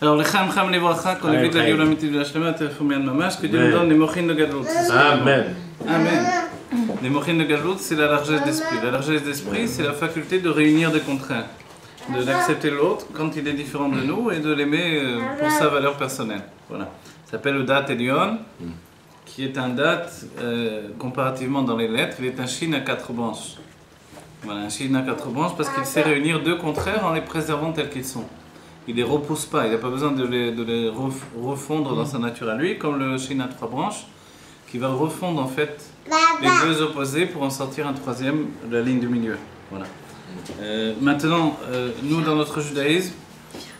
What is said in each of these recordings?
Alors, L'chaim Cham Livracha, qu'on évite la Géoula Amitid de la Shlema, Tefoumian Mamash, que Dieu nous donne les mochin de Gadlut. Amen. Amen. Les mochin de Gadlut, c'est la largesse d'esprit. La largesse d'esprit, c'est la faculté de réunir des contraires, d'accepter l'autre quand il est différent de nous et de l'aimer pour sa valeur personnelle. Voilà. Ça s'appelle le Dat Elion, qui est un Dat, comparativement dans les lettres, il est un shin à 4 branches. Voilà, un shin à 4 branches parce qu'il sait réunir deux contraires en les préservant tels qu'ils sont. Il ne les repousse pas, il n'a pas besoin de les refondre dans sa nature à lui, comme le shin à 3 branches, qui va refondre en fait les deux opposés pour en sortir un troisième, la ligne du milieu. Voilà. Maintenant, nous dans notre judaïsme,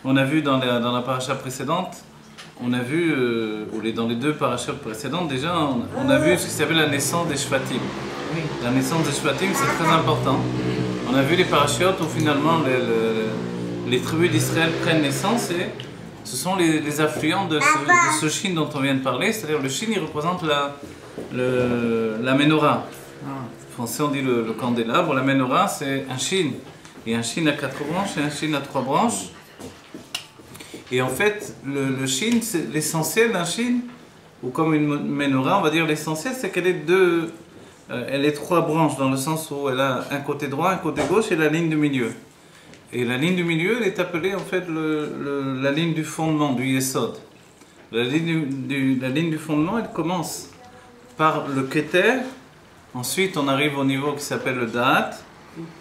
on a vu dans la paracha précédente, on a vu, dans les deux parachas précédentes déjà, on a vu ce qui s'appelle la naissance des Shvatim. La naissance des Shvatim, c'est très important. On a vu les parachutes où finalement les tribus d'Israël prennent naissance et ce sont les affluents de ce shin dont on vient de parler, c'est-à-dire le shin il représente la menorah. En français on dit le candélabre, la menorah c'est un shin. Il y a un shin à 4 branches et un shin à 3 branches. Et en fait, le shin, c'est l'essentiel d'un shin, ou comme une menorah, on va dire l'essentiel, c'est qu'elle est elle est 3 branches, dans le sens où elle a un côté droit, un côté gauche et la ligne du milieu. Et la ligne du milieu, elle est appelée en fait la ligne du fondement, du yesod. La ligne du fondement, elle commence par le keter, ensuite on arrive au niveau qui s'appelle le da'at,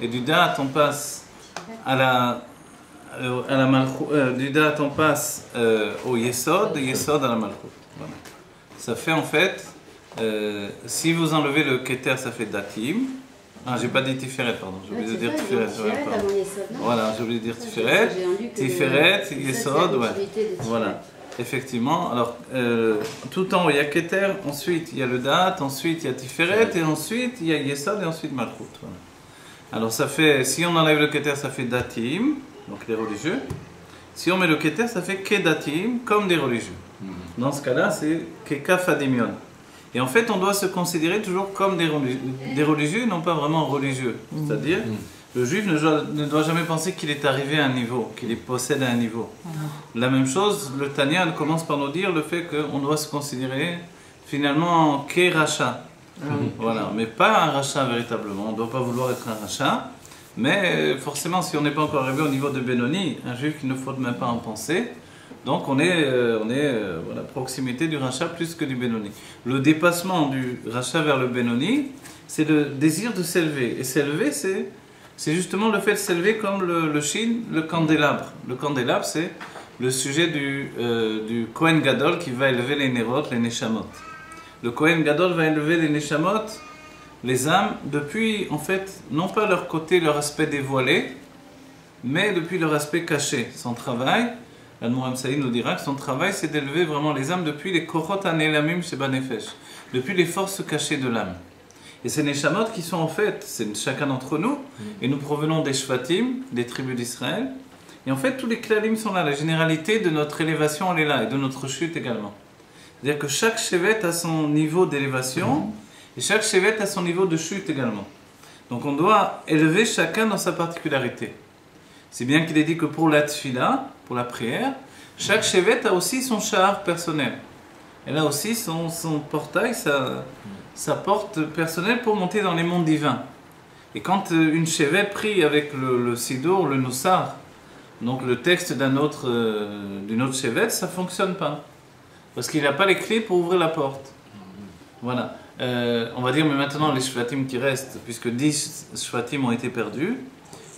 et du da'at on passe du da'at on passe au yesod, de yesod à la malchut. Voilà. Ça fait en fait, si vous enlevez le keter, ça fait datim. Ah, j'ai pas dit tiferet, pardon, j'ai oublié de dire tiferet. Voilà, j'ai oublié de dire tiferet. Tiferet, yesod, ouais. Voilà, effectivement. Alors, tout en haut, il y a keter, ensuite il y a le da'at, ensuite il y a tiferet, et ensuite il y a yesod, et ensuite malchut. Voilà. Alors, ça fait, si on enlève le keter, ça fait datim. Donc les religieux. Si on met le keter, ça fait kedatim, comme des religieux. Dans ce cas-là, c'est kekafadimion. Et en fait, on doit se considérer toujours comme des religieux, non pas vraiment religieux. C'est-à-dire, le juif ne doit jamais penser qu'il est arrivé à un niveau, qu'il possède à un niveau. La même chose, le Tanya commence par nous dire le fait qu'on doit se considérer finalement keracha. Voilà, mais pas un rachat véritablement. On ne doit pas vouloir être un rachat. Mais forcément, si on n'est pas encore arrivé au niveau de Benoni, un juif qu'il ne faut même pas en penser, donc on est à proximité du rachat plus que du Benoni. Le dépassement du rachat vers le Benoni, c'est le désir de s'élever. Et s'élever, c'est justement le fait de s'élever comme le shin, le candélabre. Le candélabre, c'est le sujet du Kohen Gadol qui va élever les Nerot, les Neshamot. Le Kohen Gadol va élever les Neshamot, les âmes, depuis, en fait, non pas leur côté, leur aspect dévoilé, mais depuis leur aspect caché. Son travail, Al-Mouram Saïd nous dira que son travail, c'est d'élever vraiment les âmes depuis les Korot Anelamim Sheba Nefesh, depuis les forces cachées de l'âme. Et ces Neshamot qui sont en fait, c'est chacun d'entre nous, et nous provenons des Shvatim, des tribus d'Israël, et en fait, tous les Klalim sont là, la généralité de notre élévation, elle est là, et de notre chute également. C'est-à-dire que chaque Shevet a son niveau d'élévation, et chaque Shevet a son niveau de chute également. Donc on doit élever chacun dans sa particularité. C'est bien qu'il est dit que pour la tfila, pour la prière, chaque Shevet a aussi son shahar personnel. Elle a aussi son portail, sa porte personnelle pour monter dans les mondes divins. Et quand une Shevet prie avec le Sidour, le Nussar, donc le texte d'une autre Shevet, ça ne fonctionne pas. Parce qu'il n'a pas les clés pour ouvrir la porte. Voilà. On va dire, mais maintenant les Shvatim qui restent, puisque 10 Shvatim ont été perdus,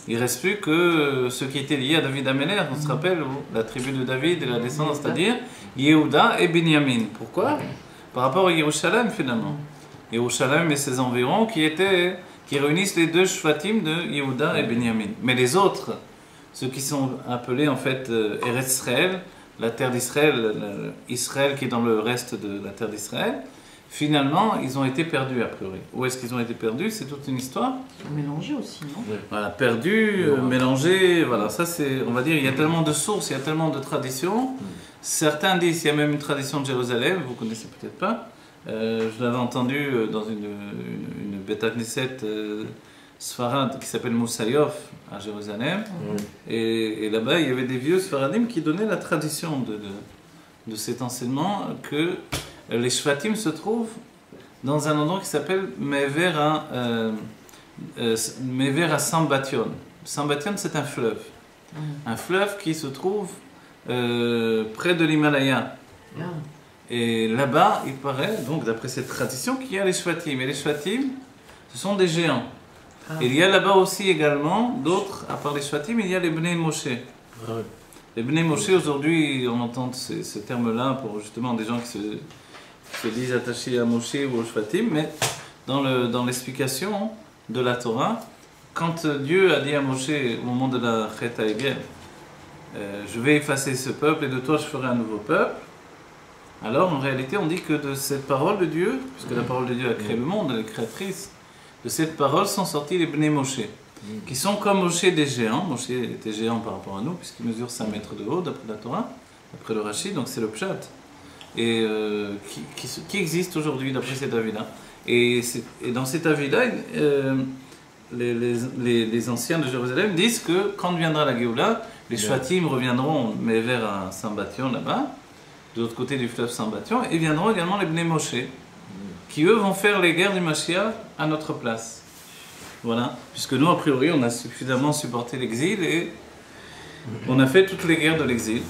il ne reste plus que ceux qui étaient liés à David Améler, on se rappelle, la tribu de David et la descendance, c'est-à-dire Yehuda et Binyamin. Pourquoi? Par rapport à Yerushalayim finalement. Yerushalayim et ses environs qui réunissent les deux Shvatim de Yehuda et Binyamin. Mais les autres, ceux qui sont appelés en fait Eretz Israël, la terre d'Israël, Israël qui est dans le reste de la terre d'Israël, finalement, ils ont été perdus a priori. Où est-ce qu'ils ont été perdus? C'est toute une histoire. Ils sont mélangés aussi, non? Voilà, perdus, mélangés, voilà, ça c'est, on va dire, il y a tellement de sources, il y a tellement de traditions. Certains disent qu'il y a même une tradition de Jérusalem, vous connaissez peut-être pas. Je l'avais entendu dans une Beta Knesset Sfarad qui s'appelle Moussaïof à Jérusalem. Et là-bas, il y avait des vieux Sfaradim qui donnaient la tradition de cet enseignement que les Shvatim se trouvent dans un endroit qui s'appelle Mever à Sambation. Sambation, c'est un fleuve. Un fleuve qui se trouve près de l'Himalaya. Et là-bas, il paraît, donc d'après cette tradition, qu'il y a les Shvatim. Et les Shvatim, ce sont des géants. Et il y a là-bas aussi également d'autres, à part les Shvatim, il y a les Bnei Moshe. Les Bnei Moshe, aujourd'hui, on entend ce terme-là pour justement des gens qui se disent attachés à Moshe ou aux Shvatim, mais dans l'explication de la Torah, quand Dieu a dit à Moshe au moment de la Chet HaEgel, je vais effacer ce peuple et de toi je ferai un nouveau peuple, alors en réalité on dit que de cette parole de Dieu, puisque la parole de Dieu a créé le monde, elle est créatrice, de cette parole sont sortis les Bnei Moshe, qui sont comme Moshe des géants. Moshe était géant par rapport à nous, puisqu'il mesure 5 mètres de haut d'après la Torah, d'après le Rashi, donc c'est le Pshat, et qui existe aujourd'hui d'après cet avis-là. Et dans cet avis-là, les anciens de Jérusalem disent que quand viendra la Géoula, les Shvatim reviendront, mais vers un Sambation là-bas, de l'autre côté du fleuve Sambation, et viendront également les Bnei Moshe, qui eux vont faire les guerres du Mashiach à notre place. Voilà, puisque nous, a priori, on a suffisamment supporté l'exil et on a fait toutes les guerres de l'exil.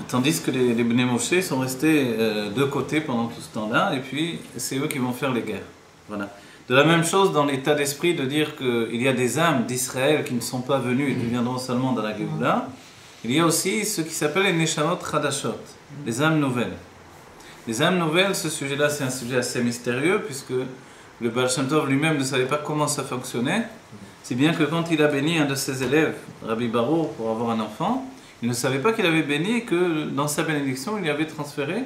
Tandis que les Bnei Moshe sont restés de côté pendant tout ce temps-là, et puis c'est eux qui vont faire les guerres. Voilà. De la même chose dans l'état d'esprit de dire qu'il y a des âmes d'Israël qui ne sont pas venues et qui viendront seulement dans la Géoula, il y a aussi ce qui s'appelle les Neshamot Chadashot, les âmes nouvelles. Les âmes nouvelles, ce sujet-là, c'est un sujet assez mystérieux, puisque le Baal Shem Tov lui-même ne savait pas comment ça fonctionnait, si bien que quand il a béni un de ses élèves, Rabbi Baruch, pour avoir un enfant, il ne savait pas qu'il avait béni et que dans sa bénédiction, il y avait transféré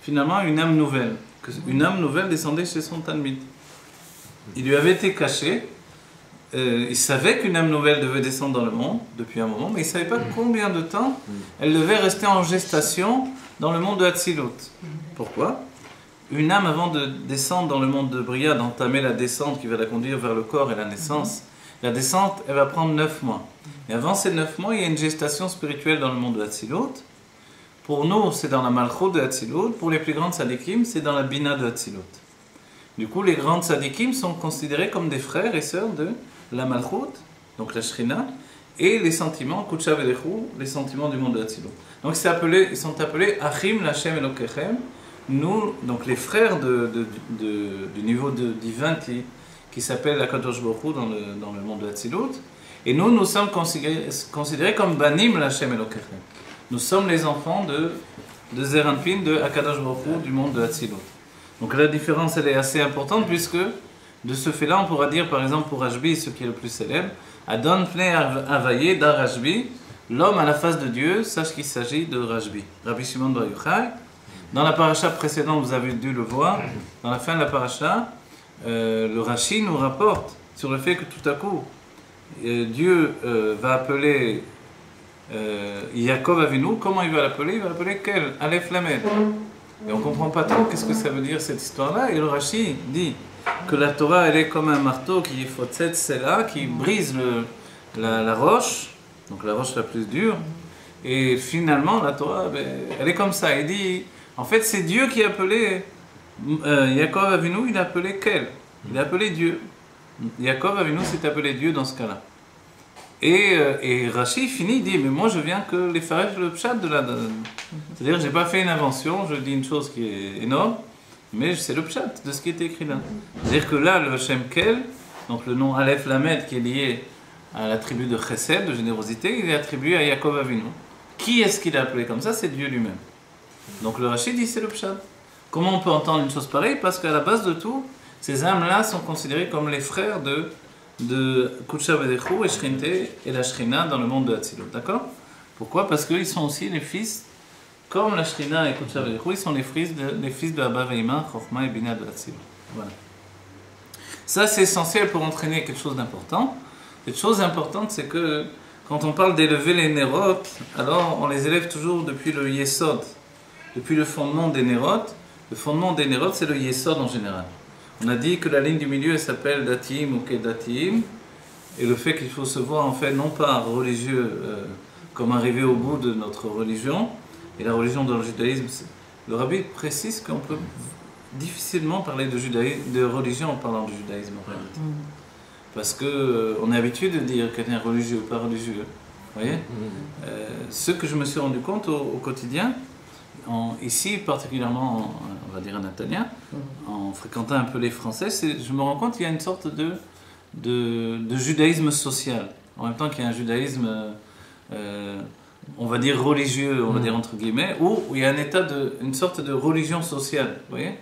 finalement une âme nouvelle, qu'une âme nouvelle descendait chez son Talmid. Il lui avait été caché, il savait qu'une âme nouvelle devait descendre dans le monde depuis un moment, mais il ne savait pas combien de temps elle devait rester en gestation dans le monde de Hatzilut. Pourquoi ? Une âme, avant de descendre dans le monde de Bria, d'entamer la descente qui va la conduire vers le corps et la naissance, la descente, elle va prendre 9 mois. Et avant ces 9 mois, il y a une gestation spirituelle dans le monde de Hatzilut. Pour nous, c'est dans la Malchut de Hatzilut. Pour les plus grandes Tzadikim, c'est dans la Bina de Hatzilut. Du coup, les grandes Tzadikim sont considérés comme des frères et sœurs de la Malchut, donc la Shrina, et les sentiments, Kutsha Velechu, les sentiments du monde de Hatzilut. Donc ils sont appelés Achim Lashem Elokechem, nous, donc les frères du niveau divin qui s'appelle la Kadosh Baruch Hu dans le monde de Hatzilut. Et nous sommes considérés comme Banim Lashem Elokechem. Nous sommes les enfants de Zeir Anpin, de Akadosh Baruch Hu, du monde de Hatzilut. Donc la différence, elle est assez importante, puisque de ce fait-là, on pourra dire, par exemple, pour Rashbi, ce qui est le plus célèbre, Adon Pnei Avaye da Rashbi, l'homme à la face de Dieu, sache qu'il s'agit de Rashbi. Rabbi Shimon bar Yochai. Dans la paracha précédente, vous avez dû le voir, dans la fin de la paracha, le Rashi nous rapporte sur le fait que tout à coup, Dieu va appeler Yaakov Avinu. Comment il va l'appeler ? Il va l'appeler quel ? Aleph Lamed. Et on ne comprend pas trop qu'est-ce que ça veut dire cette histoire-là. Et le Rashi dit que la Torah, elle est comme un marteau qui fotzet Sela, qui brise la roche, donc la roche la plus dure. Et finalement, la Torah, elle est comme ça. Il dit, en fait, c'est Dieu qui a appelé Yaakov Avinu, il a appelé quel ? Il a appelé Dieu. Yaakov Avinu s'est appelé Dieu dans ce cas-là. Et Rashi finit, il dit, mais moi je viens que les faire le pshat de la... C'est-à-dire, je n'ai pas fait une invention, je dis une chose qui est énorme, mais c'est le pshat de ce qui est écrit là. C'est-à-dire que là, le Shem Kel, donc le nom Aleph Lamed qui est lié à l'attribut de Chesed, de générosité, il est attribué à Yaakov Avinu. Qui est-ce qu'il a appelé comme ça ? C'est Dieu lui-même. Donc le Rashi dit, c'est le pshat. Comment on peut entendre une chose pareille ? Parce qu'à la base de tout, ces âmes-là sont considérées comme les frères de Kutsha Velechu et Shrinte et la Shrina dans le monde de Hatzilut. D'accord ? Pourquoi ? Parce qu'ils sont aussi les fils, comme la Shrina et Kutsha Velechu, ils sont les fils de Abba Veima, Chochma et Bina de Hatzilut. Voilà. Ça, c'est essentiel pour entraîner quelque chose d'important. Cette chose importante, c'est que quand on parle d'élever les Nerot, alors on les élève toujours depuis le Yesod, depuis le fondement des Nerot. Le fondement des Nerot, c'est le Yesod en général. On a dit que la ligne du milieu elle s'appelle Datim ou Kedatim, et le fait qu'il faut se voir en fait non pas religieux comme arrivé au bout de notre religion, et la religion dans le judaïsme, le rabbi précise qu'on peut difficilement parler de religion en parlant du judaïsme en réalité. Parce qu'on est habitué de dire quelqu'un est religieux ou pas religieux. Vous voyez ce que je me suis rendu compte au quotidien, ici particulièrement, on va dire à Natania, en fréquentant un peu les Français, je me rends compte qu'il y a une sorte de judaïsme social, en même temps qu'il y a un judaïsme, on va dire religieux, on va dire entre guillemets, où il y a une sorte de religion sociale, vous voyez.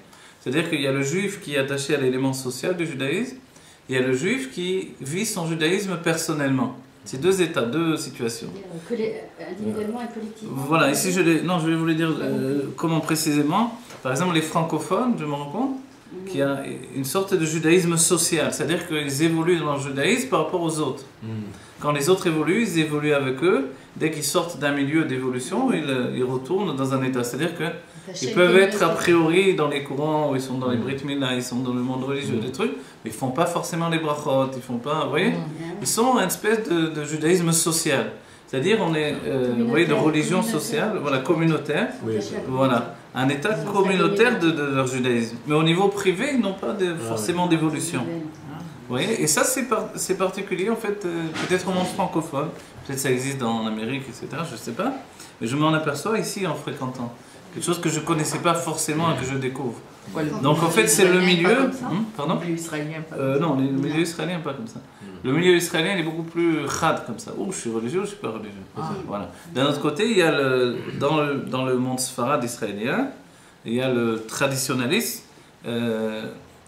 C'est-à-dire qu'il y a le juif qui est attaché à l'élément social du judaïsme, il y a le juif qui vit son judaïsme personnellement. C'est deux états, deux situations. Individuellement et collectivement. Voilà, ici je vais vous les dire comment précisément. Par exemple, les francophones, je me rends compte qu'il y a une sorte de judaïsme social, c'est-à-dire qu'ils évoluent dans leur judaïsme par rapport aux autres. Quand les autres évoluent, ils évoluent avec eux. Dès qu'ils sortent d'un milieu d'évolution, ils retournent dans un état. C'est-à-dire qu'ils peuvent être a priori dans les courants, où ils sont dans les Brit Mila, ils sont dans le monde religieux, des trucs, mais ils ne font pas forcément les brachot, ils font pas, vous voyez. Ils sont une espèce de judaïsme social. C'est-à-dire, on est, vous voyez, de religion sociale, voilà, communautaire, voilà, un état communautaire de leur judaïsme. Mais au niveau privé, ils n'ont pas forcément d'évolution. Vous voyez, et ça c'est particulier en fait, peut-être au monde francophone, peut-être ça existe en Amérique, etc., je ne sais pas, mais je m'en aperçois ici en fréquentant. Quelque chose que je ne connaissais pas forcément et que je découvre. Donc en fait c'est le milieu... Pardon ? Le milieu israélien pas non, le milieu israélien pas comme ça. Le milieu israélien il est beaucoup plus khad comme ça. Je suis religieux ou je ne suis pas religieux. Voilà. D'un autre côté, il y a dans le monde sfarade israélien, il y a le traditionnalisme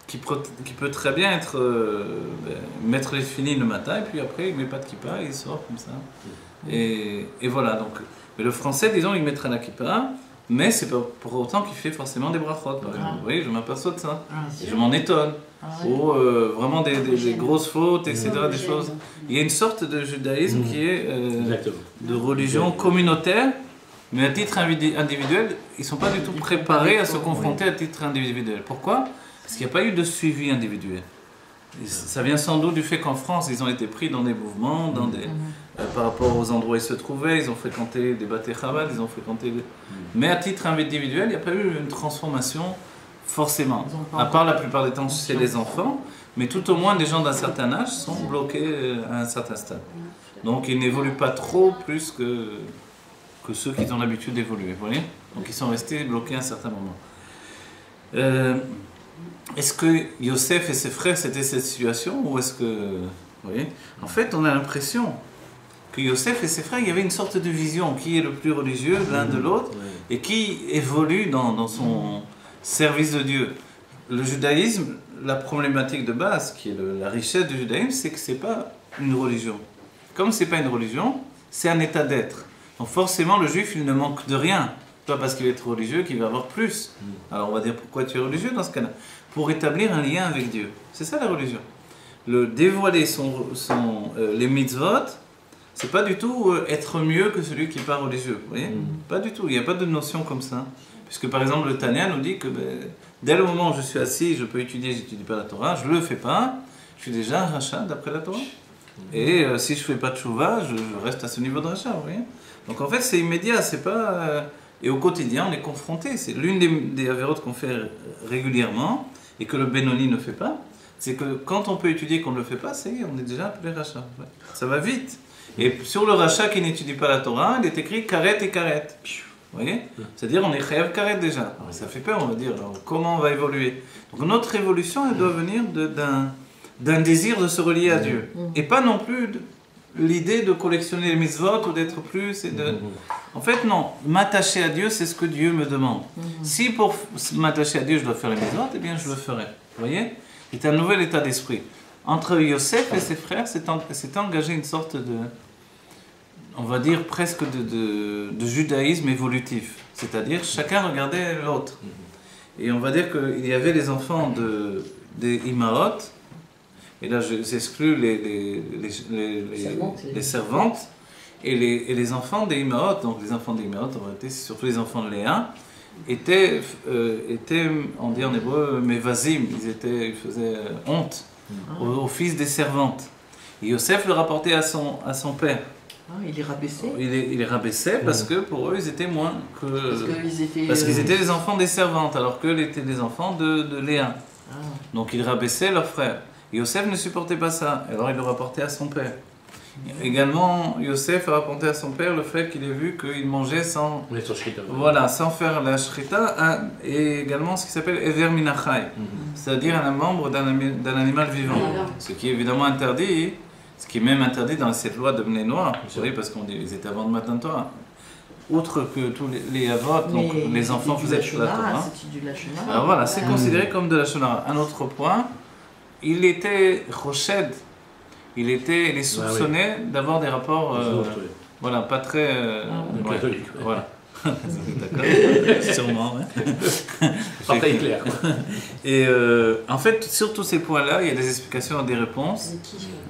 qui peut très bien être mettre les finis le matin et puis après il met pas de kippa et il sort comme ça. Et voilà donc. Mais le français, disons, il mettra la kippa, mais c'est pas pour autant qu'il fait forcément des brachot. Vous voyez, je m'aperçois de ça. Je m'en étonne. Ou vraiment des grosses fautes, etc. Des choses. Il y a une sorte de judaïsme qui est de religion communautaire, mais à titre individuel, ils ne sont pas du tout préparés à se confronter à titre individuel. Pourquoi ? Parce qu'il n'y a pas eu de suivi individuel. Et ça vient sans doute du fait qu'en France, ils ont été pris dans des mouvements, par rapport aux endroits où ils se trouvaient, ils ont fréquenté des Bate Chabad, ils ont fréquenté... Mais à titre individuel, il n'y a pas eu une transformation forcément. À part la plupart des temps chez les enfants, mais tout au moins des gens d'un certain âge sont bloqués à un certain stade. Donc ils n'évoluent pas trop plus que ceux qui ont l'habitude d'évoluer, vous voyez ? Donc ils sont restés bloqués à un certain moment. Est-ce que Yosef et ses frères c'était cette situation ou est-ce que... Vous voyez ? En fait, on a l'impression que Yosef et ses frères, il y avait une sorte de vision qui est le plus religieux l'un de l'autre et qui évolue dans son service de Dieu. Le judaïsme, la problématique de base, qui est la richesse du judaïsme, c'est que ce n'est pas une religion. Comme ce n'est pas une religion, c'est un état d'être. Donc forcément, le juif, il ne manque de rien. Pas parce qu'il est religieux qu'il va avoir plus. Alors on va dire pourquoi tu es religieux dans ce cas-là ? Pour établir un lien avec Dieu. C'est ça la religion. Le dévoiler les mitzvot, c'est pas du tout être mieux que celui qui n'est pas religieux. Vous voyez ? Pas du tout. Il n'y a pas de notion comme ça. Puisque par exemple le Tanya nous dit que dès le moment où je suis assis, je peux étudier, je n'étudie pas la Torah, je ne le fais pas, je suis déjà un rachat d'après la Torah. Et si je ne fais pas de tchouva, je reste à ce niveau de rachat. Vous voyez ? Donc en fait c'est immédiat, c'est pas... Et au quotidien, on est confronté. C'est l'une des avérotes qu'on fait régulièrement et que le Benoni ne fait pas. C'est que quand on peut étudier qu'on ne le fait pas, c'est on est déjà appelé rachat. Ouais. Ça va vite. Et sur le rachat qui n'étudie pas la Torah, il est écrit karet et karet. Vous voyez ? C'est-à-dire on est chayav karet déjà. Alors, ça fait peur, on va dire. Alors, comment on va évoluer ? Donc notre évolution, elle doit venir d'un désir de se relier à Dieu. Et pas non plus l'idée de collectionner les mitzvot ou d'être plus. En fait, non. M'attacher à Dieu, c'est ce que Dieu me demande. Si pour m'attacher à Dieu, je dois faire les mitzvot, eh bien, je le ferai. Vous voyez ? C'est un nouvel état d'esprit. Entre Yosef et ses frères, c'est engagé une sorte de... on va dire presque de judaïsme évolutif. C'est-à-dire, chacun regardait l'autre. Et on va dire qu'il y avait les enfants des Imaot, et là j'exclus les servantes, et les enfants des Imaot, donc les enfants des Imaot, en réalité c'est surtout les enfants de Léa, étaient, on dit en hébreu, mevazim, ils faisaient honte aux fils des servantes. Et Yosef le rapportait à son père. Ah, il les rabaissait. Il les rabaissait parce que pour eux, ils étaient moins que... Parce qu'ils étaient les enfants des servantes, alors qu'eux étaient les enfants de Léa. Ah. Donc ils rabaissaient leurs frères. Et Yosef ne supportait pas ça, alors il le rapportait à son père. Également, Yosef a rapporté à son père le fait qu'il ait vu qu'il mangeait sans faire la shrita, et également ce qui s'appelle Ever Minachai, c'est-à-dire un membre d'un animal vivant. Ce qui est évidemment interdit, ce qui est même interdit dans cette loi de Bnei Noach, vous savez, parce qu'ils étaient avant de Matan Torah. Outre que tous les avot, donc les enfants faisaient la Torah. Alors voilà, c'est considéré comme de la Shonara. Un autre point, il était Choshed. Il est soupçonné d'avoir des rapports, voilà, pas très... catholiques. Voilà. D'accord. Sûrement, Pas très clair. Et en fait, sur tous ces points-là, il y a des explications et des réponses.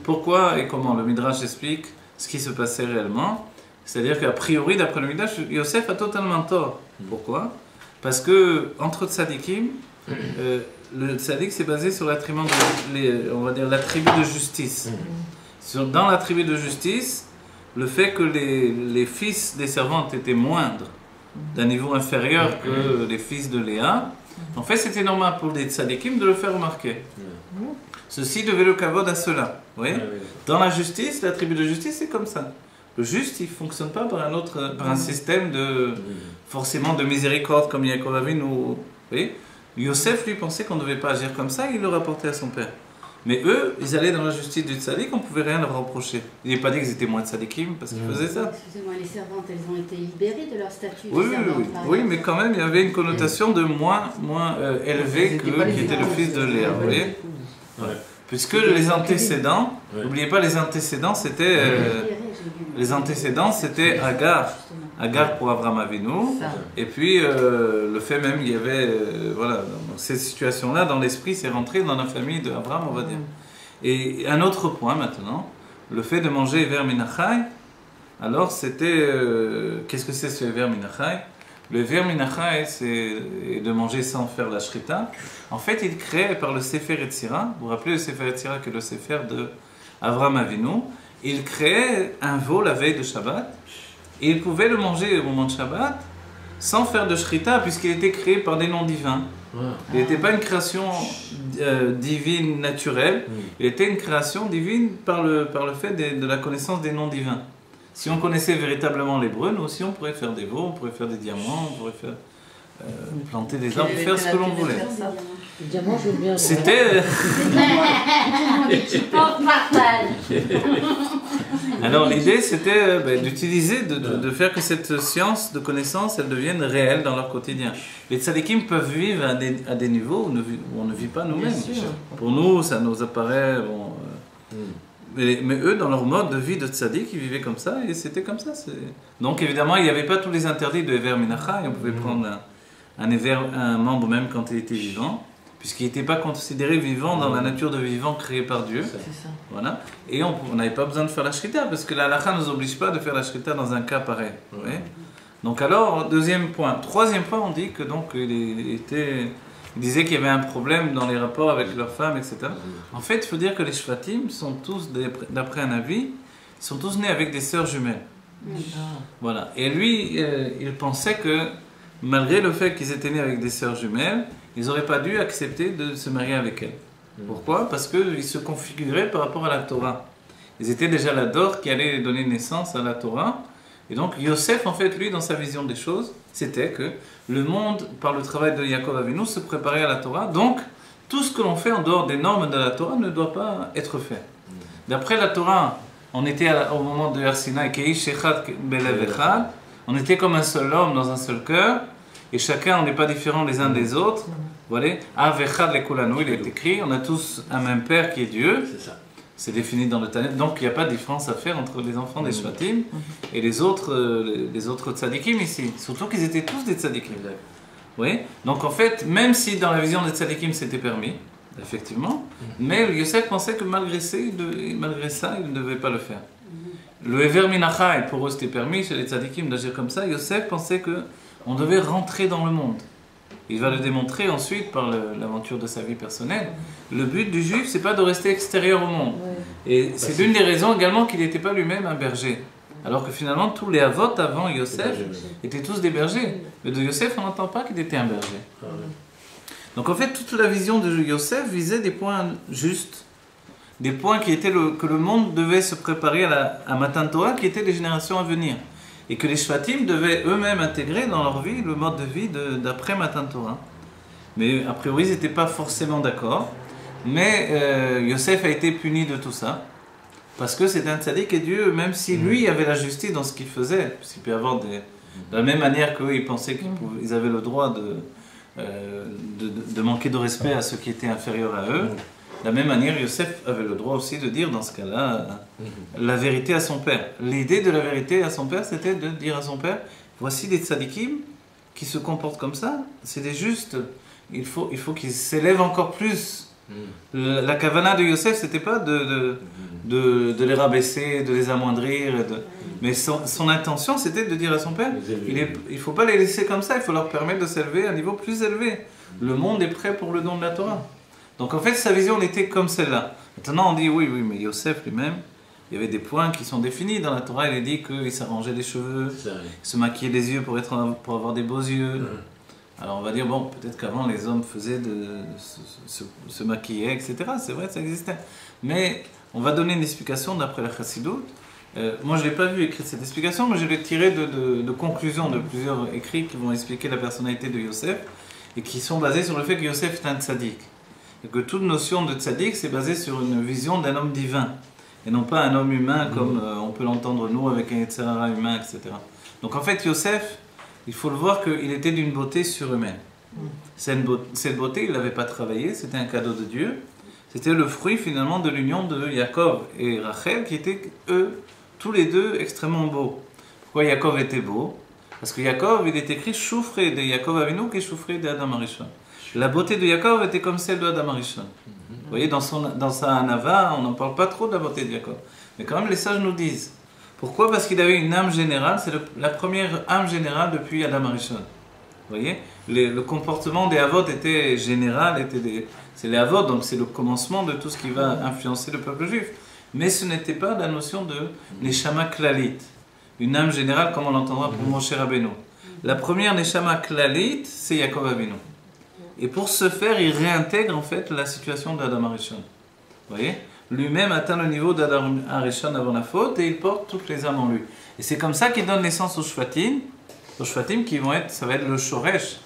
Pourquoi et comment le Midrash explique ce qui se passait réellement. C'est-à-dire qu'a priori, d'après le Midrash, Yosef a totalement tort. Pourquoi? Parce que entre tzadikim, le tzaddik c'est basé sur l'attribut de justice. Dans l'attribut de justice, le fait que les fils des servantes étaient moindres, d'un niveau inférieur que les fils de Léa, en fait c'était normal pour les tzadikim de le faire remarquer. Ceci devait le kavod à cela. Dans la justice, l'attribut de justice c'est comme ça. Le juste, il ne fonctionne pas par un système forcément de miséricorde comme Yaakov Avinu. Vous voyez, Yosef lui pensait qu'on ne devait pas agir comme ça, il le rapportait à son père. Mais eux, ils allaient dans la justice du tzaddik, on ne pouvait rien leur reprocher. Il n'est pas dit qu'ils étaient moins tzaddikim parce qu'ils faisaient ça. Excusez-moi, les servantes, elles ont été libérées de leur statut de Oui, servante. oui, mais quand même, il y avait une connotation de moins élevé que qui était le fils de Léa. Vous voyez, puisque les antécédents, n'oubliez pas, les antécédents, c'était Agar. Agar pour Abraham Avinu, et puis le fait même, il y avait, voilà, dans ces situations-là, dans l'esprit, c'est rentré dans la famille d'Abraham, on va dire. Et un autre point maintenant, le fait de manger Ever Minachai, alors c'était, qu'est-ce que c'est ce Ever Minachai? Le Ever Minachai, c'est de manger sans faire la shrita. En fait, il crée par le Sefer Yetzira, vous vous rappelez le Sefer Yetzira qui est le Sefer de Abraham Avinu, il créait un veau la veille de Shabbat, et il pouvait le manger au moment de Shabbat sans faire de shrita puisqu'il était créé par des noms divins. Il n'était pas une création divine naturelle, il était une création divine par le fait de la connaissance des noms divins. Si on connaissait véritablement l'hébreu, nous aussi on pourrait faire des veaux, on pourrait faire des diamants, on pourrait faire planter des arbres, faire ce que l'on voulait. Le diamant, je veux bien. C'était... Alors l'idée c'était d'utiliser, de faire que cette science de connaissance, elle devienne réelle dans leur quotidien. Les tzadikim peuvent vivre à des niveaux où on ne vit pas nous-mêmes. Pour nous, ça nous apparaît... Mais eux, dans leur mode de vie de tzaddik, ils vivaient comme ça et c'était comme ça. Donc évidemment, il n'y avait pas tous les interdits de Ever Minachai. On pouvait prendre un membre même quand il était vivant, puisqu'il n'était pas considéré vivant dans la nature de vivant créée par Dieu. Voilà. Et on n'avait pas besoin de faire la shrita, parce que la halakha ne nous oblige pas de faire la shrita dans un cas pareil. Donc alors, deuxième point. Troisième point, on dit que donc il disait qu'il y avait un problème dans les rapports avec leurs femmes, etc. En fait, il faut dire que les shvatim sont tous, d'après un avis, sont tous nés avec des sœurs jumelles. Voilà. Et lui, il pensait que malgré le fait qu'ils étaient nés avec des sœurs jumelles, ils n'auraient pas dû accepter de se marier avec elles. Pourquoi? Parce qu'ils se configuraient par rapport à la Torah. Ils étaient déjà la dor qui allait donner naissance à la Torah. Et donc Yosef, en fait, lui, dans sa vision des choses, c'était que le monde, par le travail de Yaakov Avinu, se préparait à la Torah. Donc, tout ce que l'on fait en dehors des normes de la Torah ne doit pas être fait. D'après la Torah, on était au moment de Har Sinaï, Keish Echad Belev Echad, on était comme un seul homme dans un seul cœur, et chacun, on n'est pas différents les uns des autres. Voilà, Av Echad Lekulanu, il est écrit, on a tous un même Père qui est Dieu. C'est ça. C'est défini dans le Tanakh. Donc il n'y a pas de différence à faire entre les enfants des Shvatim et les autres tzadikim ici. Surtout qu'ils étaient tous des tzadikim. Oui. Donc en fait, même si dans la vision des tzadikim c'était permis, effectivement, mais Yosef pensait que malgré ça, il ne devait pas le faire. le Ever Minacha, et pour eux c'était permis, chez les tzadikim d'agir comme ça, Yosef pensait qu'on devait rentrer dans le monde. Il va le démontrer ensuite par l'aventure de sa vie personnelle. Le but du juif, c'est pas de rester extérieur au monde. Et c'est l'une des raisons également qu'il n'était pas lui-même un berger. Alors que finalement, tous les avots avant Yosef étaient tous des bergers. Mais de Yosef, on n'entend pas qu'il était un berger. Donc en fait, toute la vision de Yosef visait des points justes. Des points qui étaient que le monde devait se préparer à Matan Torah, qui étaient les générations à venir. Et que les Shvatim devaient eux-mêmes intégrer dans leur vie le mode de vie d'après Matan Torah. Mais a priori, ils n'étaient pas forcément d'accord. Mais Yosef a été puni de tout ça. Parce que c'est un tzaddik et Dieu, même si lui avait la justice dans ce qu'il faisait, puisqu'il peut y avoir de la même manière qu'eux, ils pensaient qu'ils avaient le droit de manquer de respect à ceux qui étaient inférieurs à eux. De la même manière, Yosef avait le droit aussi de dire dans ce cas-là la vérité à son père. L'idée de la vérité à son père, c'était de dire à son père, voici des tzadikim qui se comportent comme ça, c'est des justes, il faut qu'ils s'élèvent encore plus. La kavana de Yosef, c'était pas de les rabaisser, de les amoindrir, mais son intention, c'était de dire à son père, il faut pas les laisser comme ça, il faut leur permettre de s'élever à un niveau plus élevé. Le monde est prêt pour le don de la Torah. Donc en fait, sa vision était comme celle-là. Maintenant, on dit oui, mais Yosef lui-même, il y avait des points qui sont définis dans la Torah. Il est dit qu'il s'arrangeait les cheveux, il se maquillait les yeux pour avoir des beaux yeux. Alors on va dire, bon, peut-être qu'avant les hommes faisaient se maquillaient, etc. C'est vrai, ça existait. Mais on va donner une explication d'après la Chassidoute. Moi, je n'ai pas vu écrire cette explication, mais je l'ai tirée de conclusions de plusieurs écrits qui vont expliquer la personnalité de Yosef et qui sont basés sur le fait que Yosef est un tzaddik. Et que toute notion de tzaddik, c'est basé sur une vision d'un homme divin, et non pas un homme humain comme on peut l'entendre nous avec un Yetzer Hara humain, etc. Donc en fait, Yosef, il faut le voir qu'il était d'une beauté surhumaine. Cette beauté, il ne l'avait pas travaillée, c'était un cadeau de Dieu. C'était le fruit finalement de l'union de Yaakov et Rachel, qui étaient eux, tous les deux, extrêmement beaux. Pourquoi Yaakov était beau? Parce que Yaakov, il est écrit Choufré de Yaakov Avinu qui Choufré de Adam Arishon. La beauté de Yaakov était comme celle de Adam Arishon. Vous voyez, dans sa Anava, on n'en parle pas trop de la beauté de Yaakov. Mais quand même, les sages nous disent. Pourquoi? Parce qu'il avait une âme générale, c'est la première âme générale depuis Adam Arishon. Vous voyez, le comportement des Avot était général, c'est les Avot, donc c'est le commencement de tout ce qui va influencer le peuple juif. Mais ce n'était pas la notion de Neshama Klalit, une âme générale comme on l'entendra pour Moshe Rabbeinu. La première Neshama Klalit, c'est Yaakov Avinu. Et pour ce faire, il réintègre en fait la situation d'Adam Arishon. Vous voyez, lui-même atteint le niveau d'Adam Arishon avant la faute et il porte toutes les âmes en lui. Et c'est comme ça qu'il donne naissance aux Shvatim qui vont être, ça va être le Shoresh,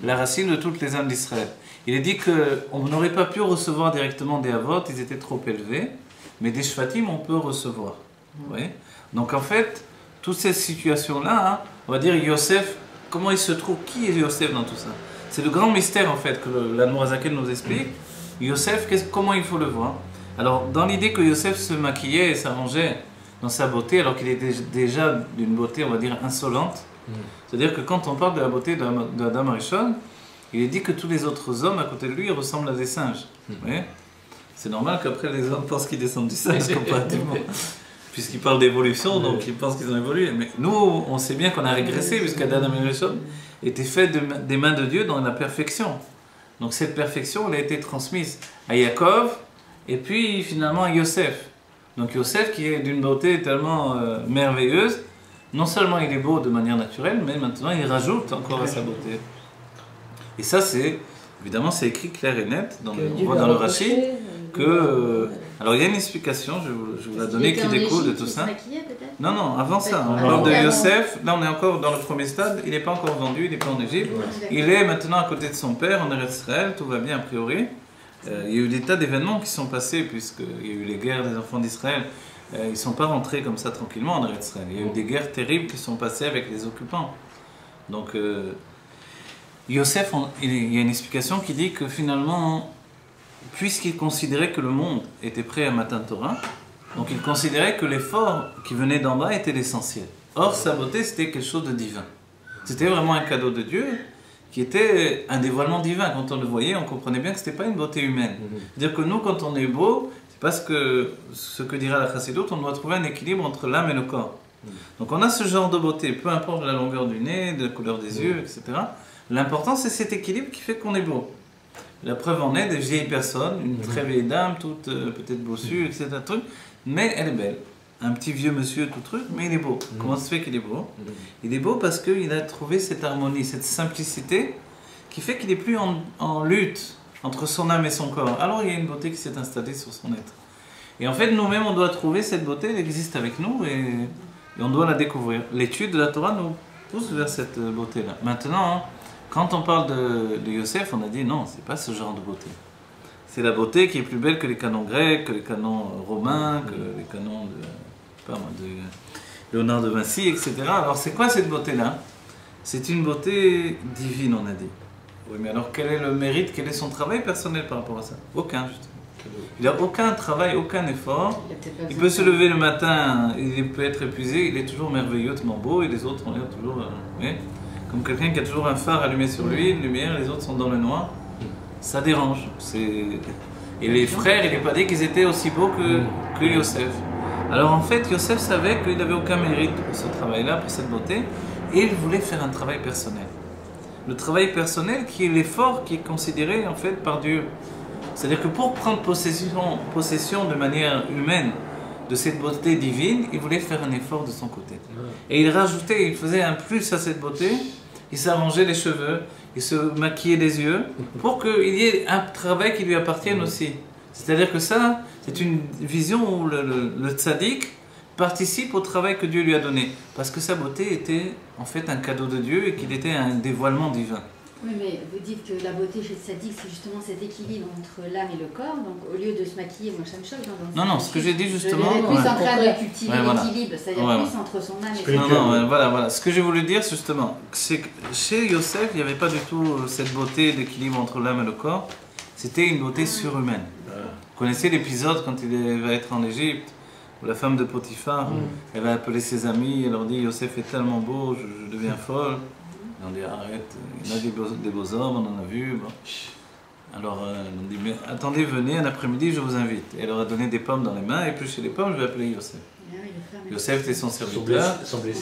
la racine de toutes les âmes d'Israël. Il est dit qu'on n'aurait pas pu recevoir directement des Avot, ils étaient trop élevés, mais des Shvatim on peut recevoir. Vous voyez, donc en fait, toutes ces situations-là, on va dire Yosef, comment il se trouve, qui est Yosef dans tout ça? C'est le grand mystère en fait que l'Admorazaken nous explique. Yosef, comment il faut le voir? Alors, dans l'idée que Yosef se maquillait et s'arrangeait dans sa beauté, alors qu'il était déjà d'une beauté, on va dire, insolente, c'est-à-dire que quand on parle de la beauté d'Adam Arishon, il est dit que tous les autres hommes à côté de lui ressemblent à des singes. Vous voyez? C'est normal qu'après les hommes pensent qu'ils descendent du singe comparativement. Puisqu'ils parlent d'évolution, donc ils pensent qu'ils ont évolué. Mais nous, on sait bien qu'on a régressé, puisqu'Adam Arishon était fait des mains de Dieu dans la perfection. Donc cette perfection, elle a été transmise à Yaakov, et puis finalement à Yosef. Donc Yosef qui est d'une beauté tellement merveilleuse, non seulement il est beau de manière naturelle, mais maintenant il rajoute encore à sa beauté. Et ça c'est, évidemment c'est écrit clair et net, on voit dans le Rashi, que... alors il y a une explication, je vais vous la donner, qui découle de tout ça. Non, avant ça, on parle de Yosef, là on est encore dans le premier stade, il n'est pas encore vendu, il n'est pas en Égypte, il est maintenant à côté de son père en Eretz Israël, tout va bien a priori. Il y a eu des tas d'événements qui sont passés, puisqu'il y a eu les guerres des enfants d'Israël, ils ne sont pas rentrés comme ça tranquillement en Eretz Israël, il y a eu des guerres terribles qui sont passées avec les occupants. Donc Yosef, il y a une explication qui dit que finalement, puisqu'il considérait que le monde était prêt à Matan Torah, donc il considérait que l'effort qui venait d'en bas était l'essentiel. Or, sa beauté, c'était quelque chose de divin. C'était vraiment un cadeau de Dieu qui était un dévoilement divin. Quand on le voyait, on comprenait bien que ce n'était pas une beauté humaine. C'est-à-dire que nous, quand on est beau, parce que ce que dira la chassidoute, on doit trouver un équilibre entre l'âme et le corps. Donc on a ce genre de beauté, peu importe la longueur du nez, de la couleur des yeux, etc. L'important c'est cet équilibre qui fait qu'on est beau. La preuve en est des vieilles personnes, une très vieille dame, toute peut-être bossue, etc. Truc, mais elle est belle. Un petit vieux monsieur, tout truc, mais il est beau. Comment ça se fait qu'il est beau? Il est beau parce qu'il a trouvé cette harmonie, cette simplicité qui fait qu'il n'est plus en lutte entre son âme et son corps. Alors il y a une beauté qui s'est installée sur son être. Et en fait, nous-mêmes, on doit trouver cette beauté, elle existe avec nous et on doit la découvrir. L'étude de la Torah nous pousse vers cette beauté-là. Maintenant, quand on parle de Yosef, on a dit non, c'est pas ce genre de beauté. C'est la beauté qui est plus belle que les canons grecs, que les canons romains, que les canons de Léonard de Vinci, etc. Alors c'est quoi cette beauté-là? C'est une beauté divine, on a dit. Oui, mais alors quel est le mérite, quel est son travail personnel par rapport à ça? Aucun, justement. Il n'a aucun travail, aucun effort. Il peut se lever le matin, il peut être épuisé, il est toujours merveilleusement beau et les autres ont l'air toujours... comme quelqu'un qui a toujours un phare allumé sur lui, une lumière, les autres sont dans le noir. Ça dérange. Et les frères, il n'est pas dit qu'ils étaient aussi beaux que Yosef. Alors en fait, Yosef savait qu'il n'avait aucun mérite pour ce travail-là, pour cette beauté, et il voulait faire un travail personnel. Le travail personnel qui est l'effort qui est considéré en fait par Dieu. C'est-à-dire que pour prendre possession de manière humaine de cette beauté divine, il voulait faire un effort de son côté. Et il rajoutait, il faisait un plus à cette beauté, il s'arrangeait les cheveux, il se maquillait les yeux, pour qu'il y ait un travail qui lui appartienne aussi. C'est-à-dire que ça, c'est une vision où le tzaddik participe au travail que Dieu lui a donné. Parce que sa beauté était en fait un cadeau de Dieu et qu'il était un dévoilement divin. Oui, mais vous dites que la beauté chez le sadique, c'est justement cet équilibre entre l'âme et le corps. Donc, au lieu de se maquiller, moi, ça me choque. Non, ce que j'ai dit justement... Je plus en train de cultiver l'équilibre, c'est-à-dire plus entre son âme et son corps. Voilà. Ce que j'ai voulu dire, justement, c'est que chez Yosef, il n'y avait pas du tout cette beauté d'équilibre entre l'âme et le corps. C'était une beauté surhumaine. Vous connaissez l'épisode quand il va être en Égypte, où la femme de Potiphar, elle va appeler ses amis, elle leur dit « Yosef est tellement beau, je deviens folle ». On dit arrête, il y a des beaux hommes, on en a vu. Bon. Alors on dit mais attendez, venez un après-midi, je vous invite. Et elle leur a donné des pommes dans les mains, et puis chez les pommes, je vais appeler Yosef. Yosef était son serviteur.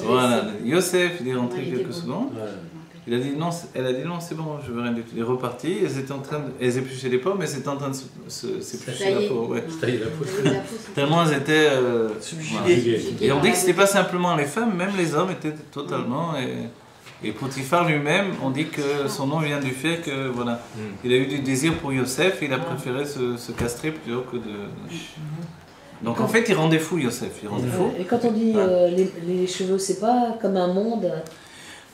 Voilà, Yosef, il est rentré quelques secondes. Il a dit non, elle a dit non, c'est bon, je veux rien du tout. Il est reparti, elles épluchaient les pommes, mais elles étaient en train de s'éplucher la peau. Ouais. Tellement elles étaient subjuguées. Et on dit que ce n'était pas simplement les femmes, même les hommes étaient totalement. Et Potiphar lui-même, on dit que son nom vient du fait que voilà, il a eu du désir pour Yosef, et il a préféré se castrer plutôt que de. Donc en fait, il rendait fou Yosef, il rendait fou. Et quand on dit les cheveux, c'est pas comme un monde.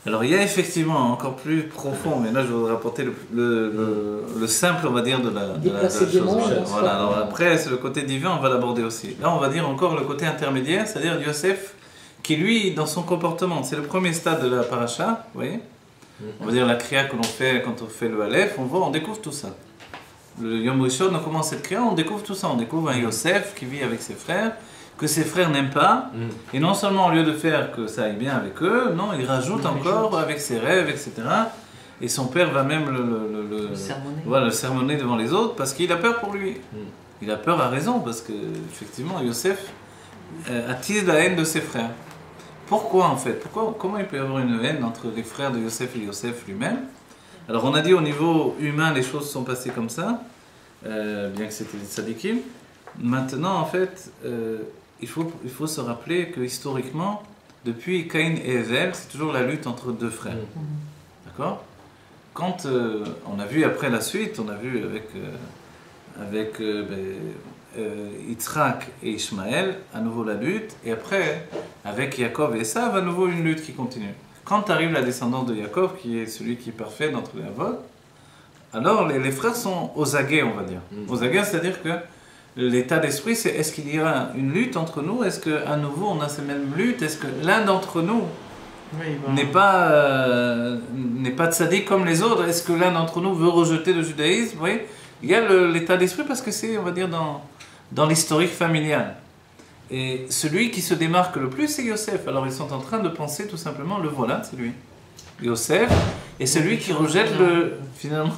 Alors il y a effectivement encore plus profond, mais là je voudrais rapporter le simple, on va dire, de la chose. Voilà. Alors après, c'est le côté divin, on va l'aborder aussi. Là, on va dire encore le côté intermédiaire, c'est-à-dire Yosef, qui lui, dans son comportement, c'est le premier stade de la paracha, vous voyez. On va dire la kriya que l'on fait quand on fait le Aleph, on découvre tout ça. Le Yom Rishon, on commence cette kriya, on découvre tout ça. On découvre un Yosef qui vit avec ses frères, que ses frères n'aiment pas, et non seulement au lieu de faire que ça aille bien avec eux, non, il rajoute encore avec ses rêves, etc. Et son père va même le sermonner devant les autres parce qu'il a peur pour lui. Il a peur à raison parce que effectivement Yosef attise la haine de ses frères. Pourquoi en fait? Comment il peut y avoir une haine entre les frères de Yosef et Yosef lui-même? Alors on a dit au niveau humain les choses sont passées comme ça, bien que c'était des tzadikim. Maintenant en fait, il faut se rappeler que historiquement, depuis Caïn et Evel, c'est toujours la lutte entre deux frères. D'accord? Quand on a vu après la suite, on a vu avec Yitzhak et Ishmaël, à nouveau la lutte, et après, avec Yaakov et Esav, à nouveau une lutte qui continue. Quand arrive la descendance de Yaakov, qui est celui qui est parfait d'entre les avots, alors les frères sont aux aguets, on va dire. Aux aguets, c'est-à-dire que l'état d'esprit, c'est est-ce qu'il y a une lutte entre nous? Est-ce qu'à nouveau on a ces mêmes luttes? Est-ce que l'un d'entre nous n'est pas tzaddik comme les autres? Est-ce que l'un d'entre nous veut rejeter le judaïsme? Vous voyez, il y a l'état d'esprit parce que c'est, on va dire, dans l'historique familial. Et celui qui se démarque le plus, c'est Yosef. Alors ils sont en train de penser tout simplement, le voilà, c'est lui. Yosef, et celui qui rejette finalement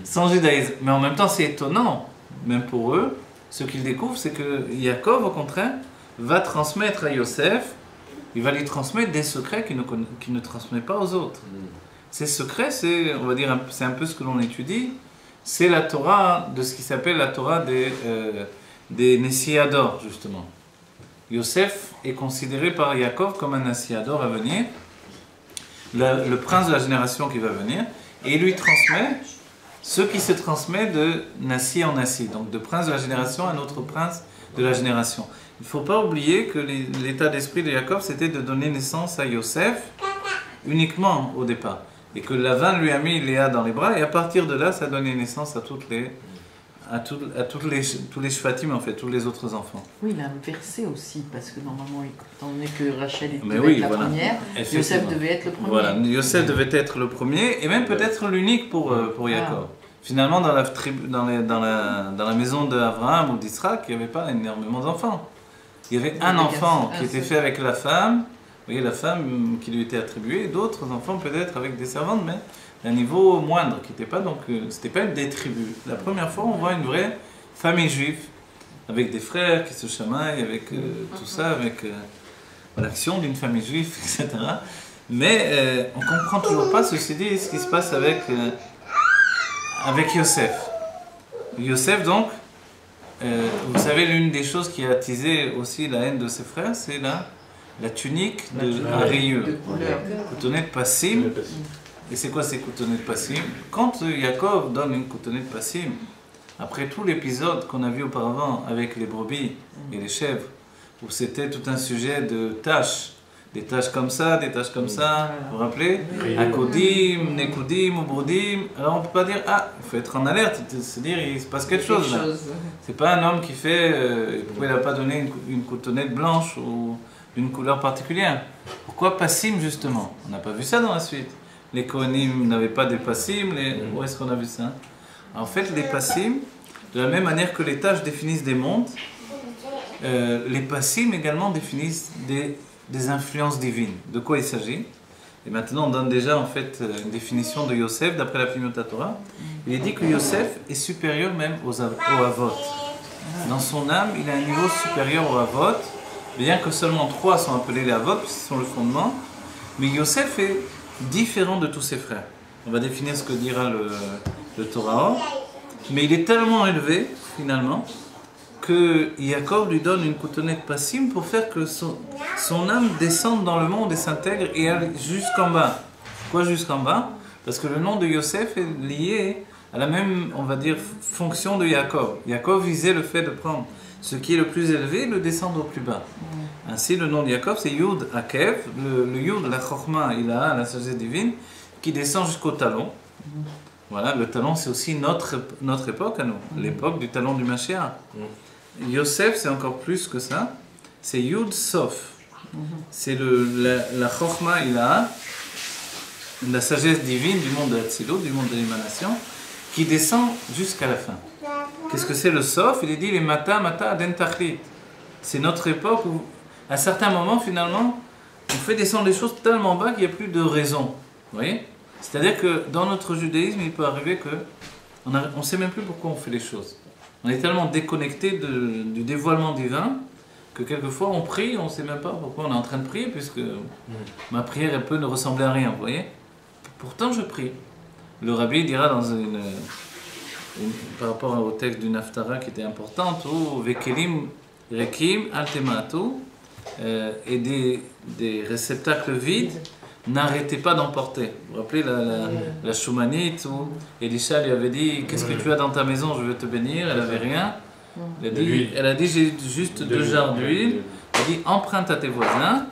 son judaïsme. Mais en même temps, c'est étonnant, même pour eux, ce qu'il découvre, c'est que Yaakov, au contraire, va transmettre à Yosef, il va lui transmettre des secrets qu'il ne transmet pas aux autres. Ces secrets, c'est, on va dire, c'est un peu ce que l'on étudie, c'est la Torah de ce qui s'appelle la Torah des Nessiador, justement. Yosef est considéré par Yaakov comme un Nessiador à venir, le prince de la génération qui va venir, et il lui transmet ce qui se transmet de Nassi en Nassi, donc de prince de la génération à un autre prince de la génération. Il ne faut pas oublier que l'état d'esprit de Yaakov, c'était de donner naissance à Yosef uniquement au départ. Et que Lavan lui a mis Léa dans les bras, et à partir de là, ça a donné naissance à tous les Shvatim, en fait, tous les autres enfants. Oui, il a inversé aussi, parce que normalement, étant donné que Rachel était la première, Yosef devait être le premier. Voilà, Yosef devait être le premier, et même peut-être l'unique pour Yaakov. Finalement, dans la maison d'Abraham ou d'Israël, il n'y avait pas énormément d'enfants. Il y avait un enfant qui était fait avec la femme, vous voyez, la femme qui lui était attribuée, et d'autres enfants peut-être avec des servantes, mais à un niveau moindre, qui n'était pas, donc, c'était pas des tribus. La première fois, on voit une vraie famille juive, avec des frères qui se chamaillent, avec tout ça, avec l'action d'une famille juive, etc. Mais on ne comprend toujours pas, ceci dit, ce qui se passe avec Yosef. Yosef, donc, vous savez, l'une des choses qui a attisé aussi la haine de ses frères, c'est la tunique de Arieux, coutonnette passim. Et c'est quoi ces coutonnettes passim? Quand Yaakov donne une coutonnette passim, après tout l'épisode qu'on a vu auparavant avec les brebis et les chèvres, où c'était tout un sujet de tâches, des tâches comme ça, des tâches comme ça, vous vous rappelez? Akodim, Nekudim, Ubrodim. Alors on ne peut pas dire, ah, il faut être en alerte, se dire, il se passe quelque chose là. C'est pas un homme qui fait, pourquoi il n'a pas donné une coutonnette blanche ou d'une couleur particulière? Pourquoi passim justement? On n'a pas vu ça dans la suite. Les Kohanim n'avaient pas des passim, où est-ce qu'on a vu ça? En fait, les passim, de la même manière que les tâches définissent des mondes, les passim également définissent des influences divines. De quoi il s'agit? Et maintenant, on donne déjà en fait une définition de Yosef d'après la Pnimiut Torah. Il est dit que Yosef est supérieur même au Avot. Dans son âme, il a un niveau supérieur au Avot, bien que seulement 3 sont appelés les Avot, puisqu'ils sont le fondement. Mais Yosef est différent de tous ses frères. On va définir ce que dira le Torah. Mais il est tellement élevé, finalement, que Yaakov lui donne une coutonnette passim pour faire que son âme descende dans le monde et s'intègre et aille jusqu'en bas. Pourquoi jusqu'en bas? Parce que le nom de Yosef est lié à la même, on va dire, fonction de Yaakov. Yaakov visait le fait de prendre ce qui est le plus élevé et le descendre au plus bas. Ainsi, le nom de Yaakov, c'est Yud Akev, le Yud, la Chokhmah, il a la sagesse divine, qui descend jusqu'au talon. Voilà, le talon, c'est aussi notre époque à nous, l'époque du talon du Mashiach. Yosef, c'est encore plus que ça, c'est Yud Sof. C'est la Chokhmah, il a la sagesse divine du monde de l'Atsilut, du monde de l'émanation, qui descend jusqu'à la fin. Qu'est-ce que c'est le Sof? Il est dit les Mata Aden Tachlit. C'est notre époque où, à certains moments, finalement, on fait descendre les choses tellement bas qu'il n'y a plus de raison. Vous voyez? C'est-à-dire que dans notre judaïsme, il peut arriver qu'on ne sait même plus pourquoi on fait les choses. On est tellement déconnecté du dévoilement divin que quelquefois on prie, on ne sait même pas pourquoi on est en train de prier, puisque ma prière elle peut ne ressembler à rien, vous voyez? Pourtant je prie. Le rabbi dira par rapport au texte du Naftara qui était importante, ou Vekelim Rekim Altematu, et des réceptacles vides, n'arrêtez pas d'emporter. Vous vous rappelez la Shoumanite où Elisha lui avait dit qu'est-ce que tu as dans ta maison, je veux te bénir, elle n'avait rien. Elle a dit j'ai juste 2 jarres d'huile. Elle a dit emprunte à tes voisins.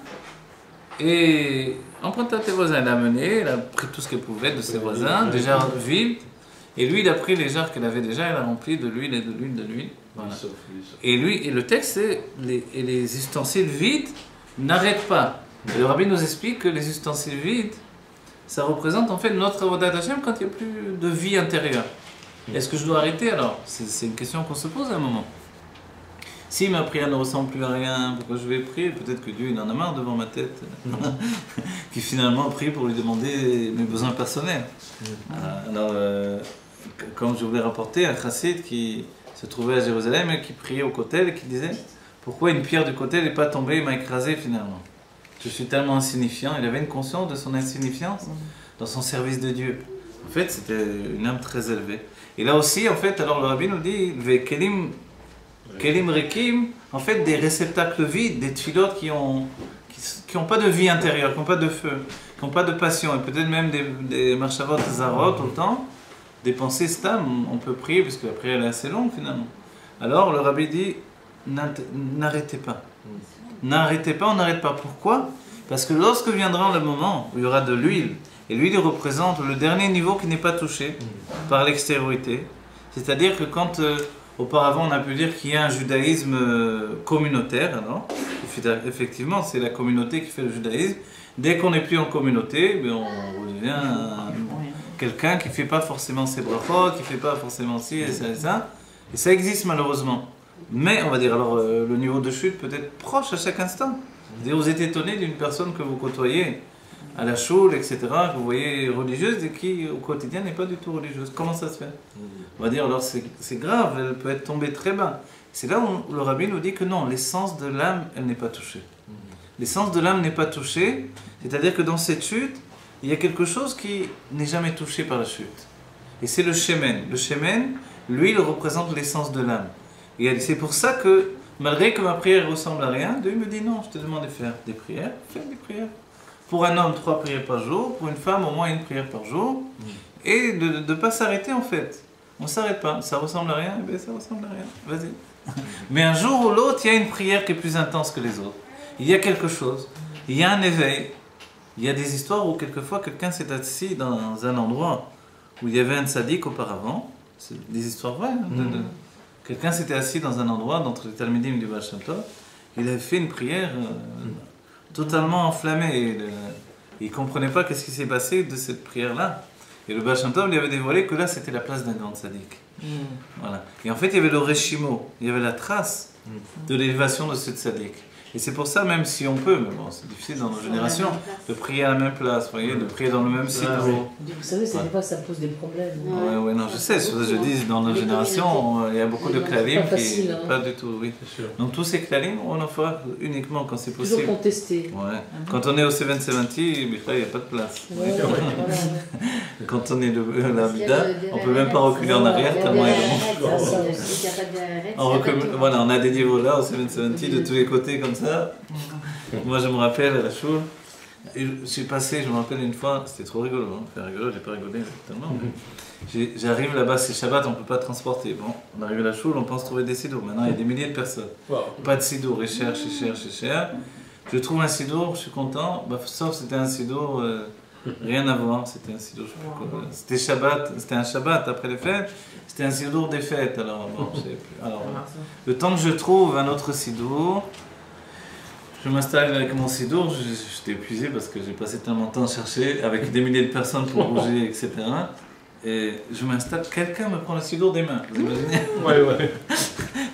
Et emprunte à tes voisins, elle a amené, elle a pris tout ce qu'elle pouvait de ses voisins, des jarres vides. Et lui, il a pris les jarres qu'elle avait déjà, elle a rempli de l'huile et de l'huile, de l'huile. Voilà. Et le texte, c'est les ustensiles vides n'arrêtent pas. Et le rabbi nous explique que les ustensiles vides, ça représente en fait notre avodat Hashem quand il n'y a plus de vie intérieure. Est-ce que je dois arrêter alors? C'est une question qu'on se pose à un moment. Si ma prière ne ressemble plus à rien, pourquoi je vais prier? Peut-être que Dieu il en a marre devant ma tête, qui finalement prie pour lui demander mes besoins personnels. Alors, comme je voulais rapporter, un chassid qui se trouvait à Jérusalem et qui priait au kotel et qui disait pourquoi une pierre du kotel n'est pas tombée et m'a écrasé finalement. Je suis tellement insignifiant. Il avait une conscience de son insignifiance dans son service de Dieu. En fait, c'était une âme très élevée. Et là aussi, en fait, alors le rabbi nous dit kelim rekim, en fait, des réceptacles vides, des tfilotes qui ont pas de vie intérieure, qui n'ont pas de feu, qui n'ont pas de passion, et peut-être même des marchavot zarot autant, des pensées stam, on peut prier, puisque la prière elle est assez longue finalement. Alors le rabbi dit, n'arrêtez pas. N'arrêtez pas, on n'arrête pas. Pourquoi? Parce que lorsque viendra le moment où il y aura de l'huile, et l'huile représente le dernier niveau qui n'est pas touché par l'extériorité, c'est-à-dire que quand auparavant on a pu dire qu'il y a un judaïsme communautaire, alors, effectivement c'est la communauté qui fait le judaïsme, dès qu'on n'est plus en communauté, on devient quelqu'un qui ne fait pas forcément ses brachot, qui ne fait pas forcément ci et ça, et ça existe malheureusement. Mais on va dire alors le niveau de chute peut être proche à chaque instant. Vous êtes étonné d'une personne que vous côtoyez à la choule, etc., que vous voyez religieuse et qui au quotidien n'est pas du tout religieuse. Comment ça se fait? On va dire alors c'est grave, elle peut être tombée très bas. C'est là où le rabbi nous dit que non, l'essence de l'âme, elle n'est pas touchée. L'essence de l'âme n'est pas touchée, c'est-à-dire que dans cette chute, il y a quelque chose qui n'est jamais touché par la chute. Et c'est le shemen. Le shemen, lui, il représente l'essence de l'âme. Et c'est pour ça que, malgré que ma prière ressemble à rien, Dieu me dit non, je te demande de faire des prières, fais des prières. Pour un homme, 3 prières par jour, pour une femme, au moins 1 prière par jour, et de ne pas s'arrêter en fait. On ne s'arrête pas, ça ressemble à rien, eh bien ça ressemble à rien, vas-y. Mais un jour ou l'autre, il y a une prière qui est plus intense que les autres. Il y a quelque chose, il y a un éveil. Il y a des histoires où quelquefois quelqu'un s'est assis dans un endroit où il y avait un tzaddik auparavant, c'est des histoires vraies, quelqu'un s'était assis dans un endroit d'entre les talmidim du Baal Shem Tov, il avait fait une prière totalement enflammée, il ne comprenait pas qu'est-ce qui s'est passé de cette prière-là. Et le Baal Shem Tov lui avait dévoilé que là c'était la place d'un grand tzaddik. Voilà. Et en fait il y avait le reshimo, il y avait la trace de l'élévation de ce tzaddik. Et c'est pour ça, même si on peut, mais bon, c'est difficile dans nos générations, de prier à la même place, vous voyez, de prier dans le même site. Vous savez, des fois, ça pose des problèmes. Oui, non, je sais, ce que je dis, dans nos générations, il y a beaucoup de klalim qui... Pas du tout, oui. Donc tous ces klalim, on en fera uniquement quand c'est possible. Toujours contesté. Ouais. Quand on est au 770, il n'y a pas de place. Quand on est la Bida, on ne peut même pas reculer en arrière, tellement il y a voilà, on a des niveaux là au 770 de tous les côtés comme ça. Moi je me rappelle à la choule, je suis passé, je me rappelle une fois, c'était trop rigolo, j'ai pas rigolé tellement. J'arrive là-bas, c'est Shabbat, on ne peut pas transporter. Bon, on arrive à la choule, on pense trouver des sidours. Maintenant il y a des milliers de personnes. Pas de sidour, ils cherchent. Je trouve un sidour, je suis content, sauf c'était un sidour, rien à voir, c'était un sidour, je sais plus quoi. C'était Shabbat, c'était un Shabbat après les fêtes, c'était un sidour des fêtes. Alors, bon, je sais plus. Alors, le temps que je trouve un autre sidour, je m'installe avec mon sidour, j'étais épuisé parce que j'ai passé tellement de temps à chercher avec des milliers de personnes pour bouger, etc. Et je m'installe, quelqu'un me prend le sidour des mains, vous imaginez? Ouais.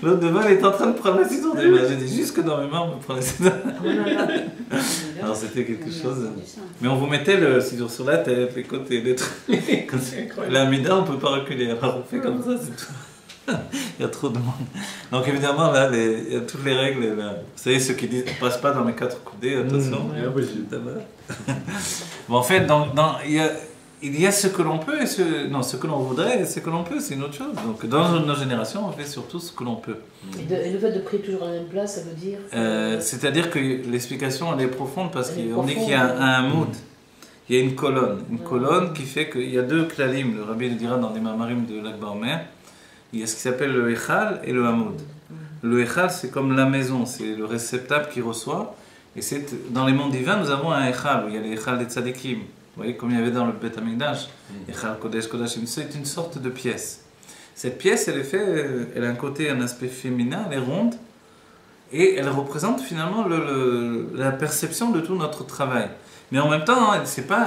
L'autre devant, il est en train de prendre le sidour des mains. J'ai dit juste que dans mes mains, on me prend le sidour. Alors c'était quelque chose. Mais on vous mettait le sidour sur la tête, les côtés, les trucs. La mida, on ne peut pas reculer. Alors on fait comme ça, c'est tout. Il y a trop de monde. Donc évidemment, là, il y a toutes les règles. Là. Vous savez, ceux qui disent « passe pas dans mes 4 coudées », attention. Bon, en fait, il y a ce que l'on peut, et ce que l'on voudrait, et ce que l'on peut, c'est une autre chose. Donc dans nos générations, on fait surtout ce que l'on peut. Et le fait de prier toujours à la même place, ça veut dire c'est-à-dire que l'explication, elle est profonde, parce qu'on dit qu'il y a un mood. Il y a une colonne. Une colonne qui fait qu'il y a 2 klalim. Le rabbi le dira dans les mamarim de Lag Baomer. Il y a ce qui s'appelle le Echal et le Hamoud. Le Echal, c'est comme la maison, c'est le réceptacle qui reçoit. Et dans les mondes divins, nous avons un Echal, où il y a les Echal des Tzadikim. Vous voyez, comme il y avait dans le Bet Amikdash. Echal, Kodesh, Kodashim, c'est une sorte de pièce. Cette pièce, elle a un côté, un aspect féminin, elle est ronde. Et elle représente finalement la perception de tout notre travail. Mais en même temps, ce n'est pas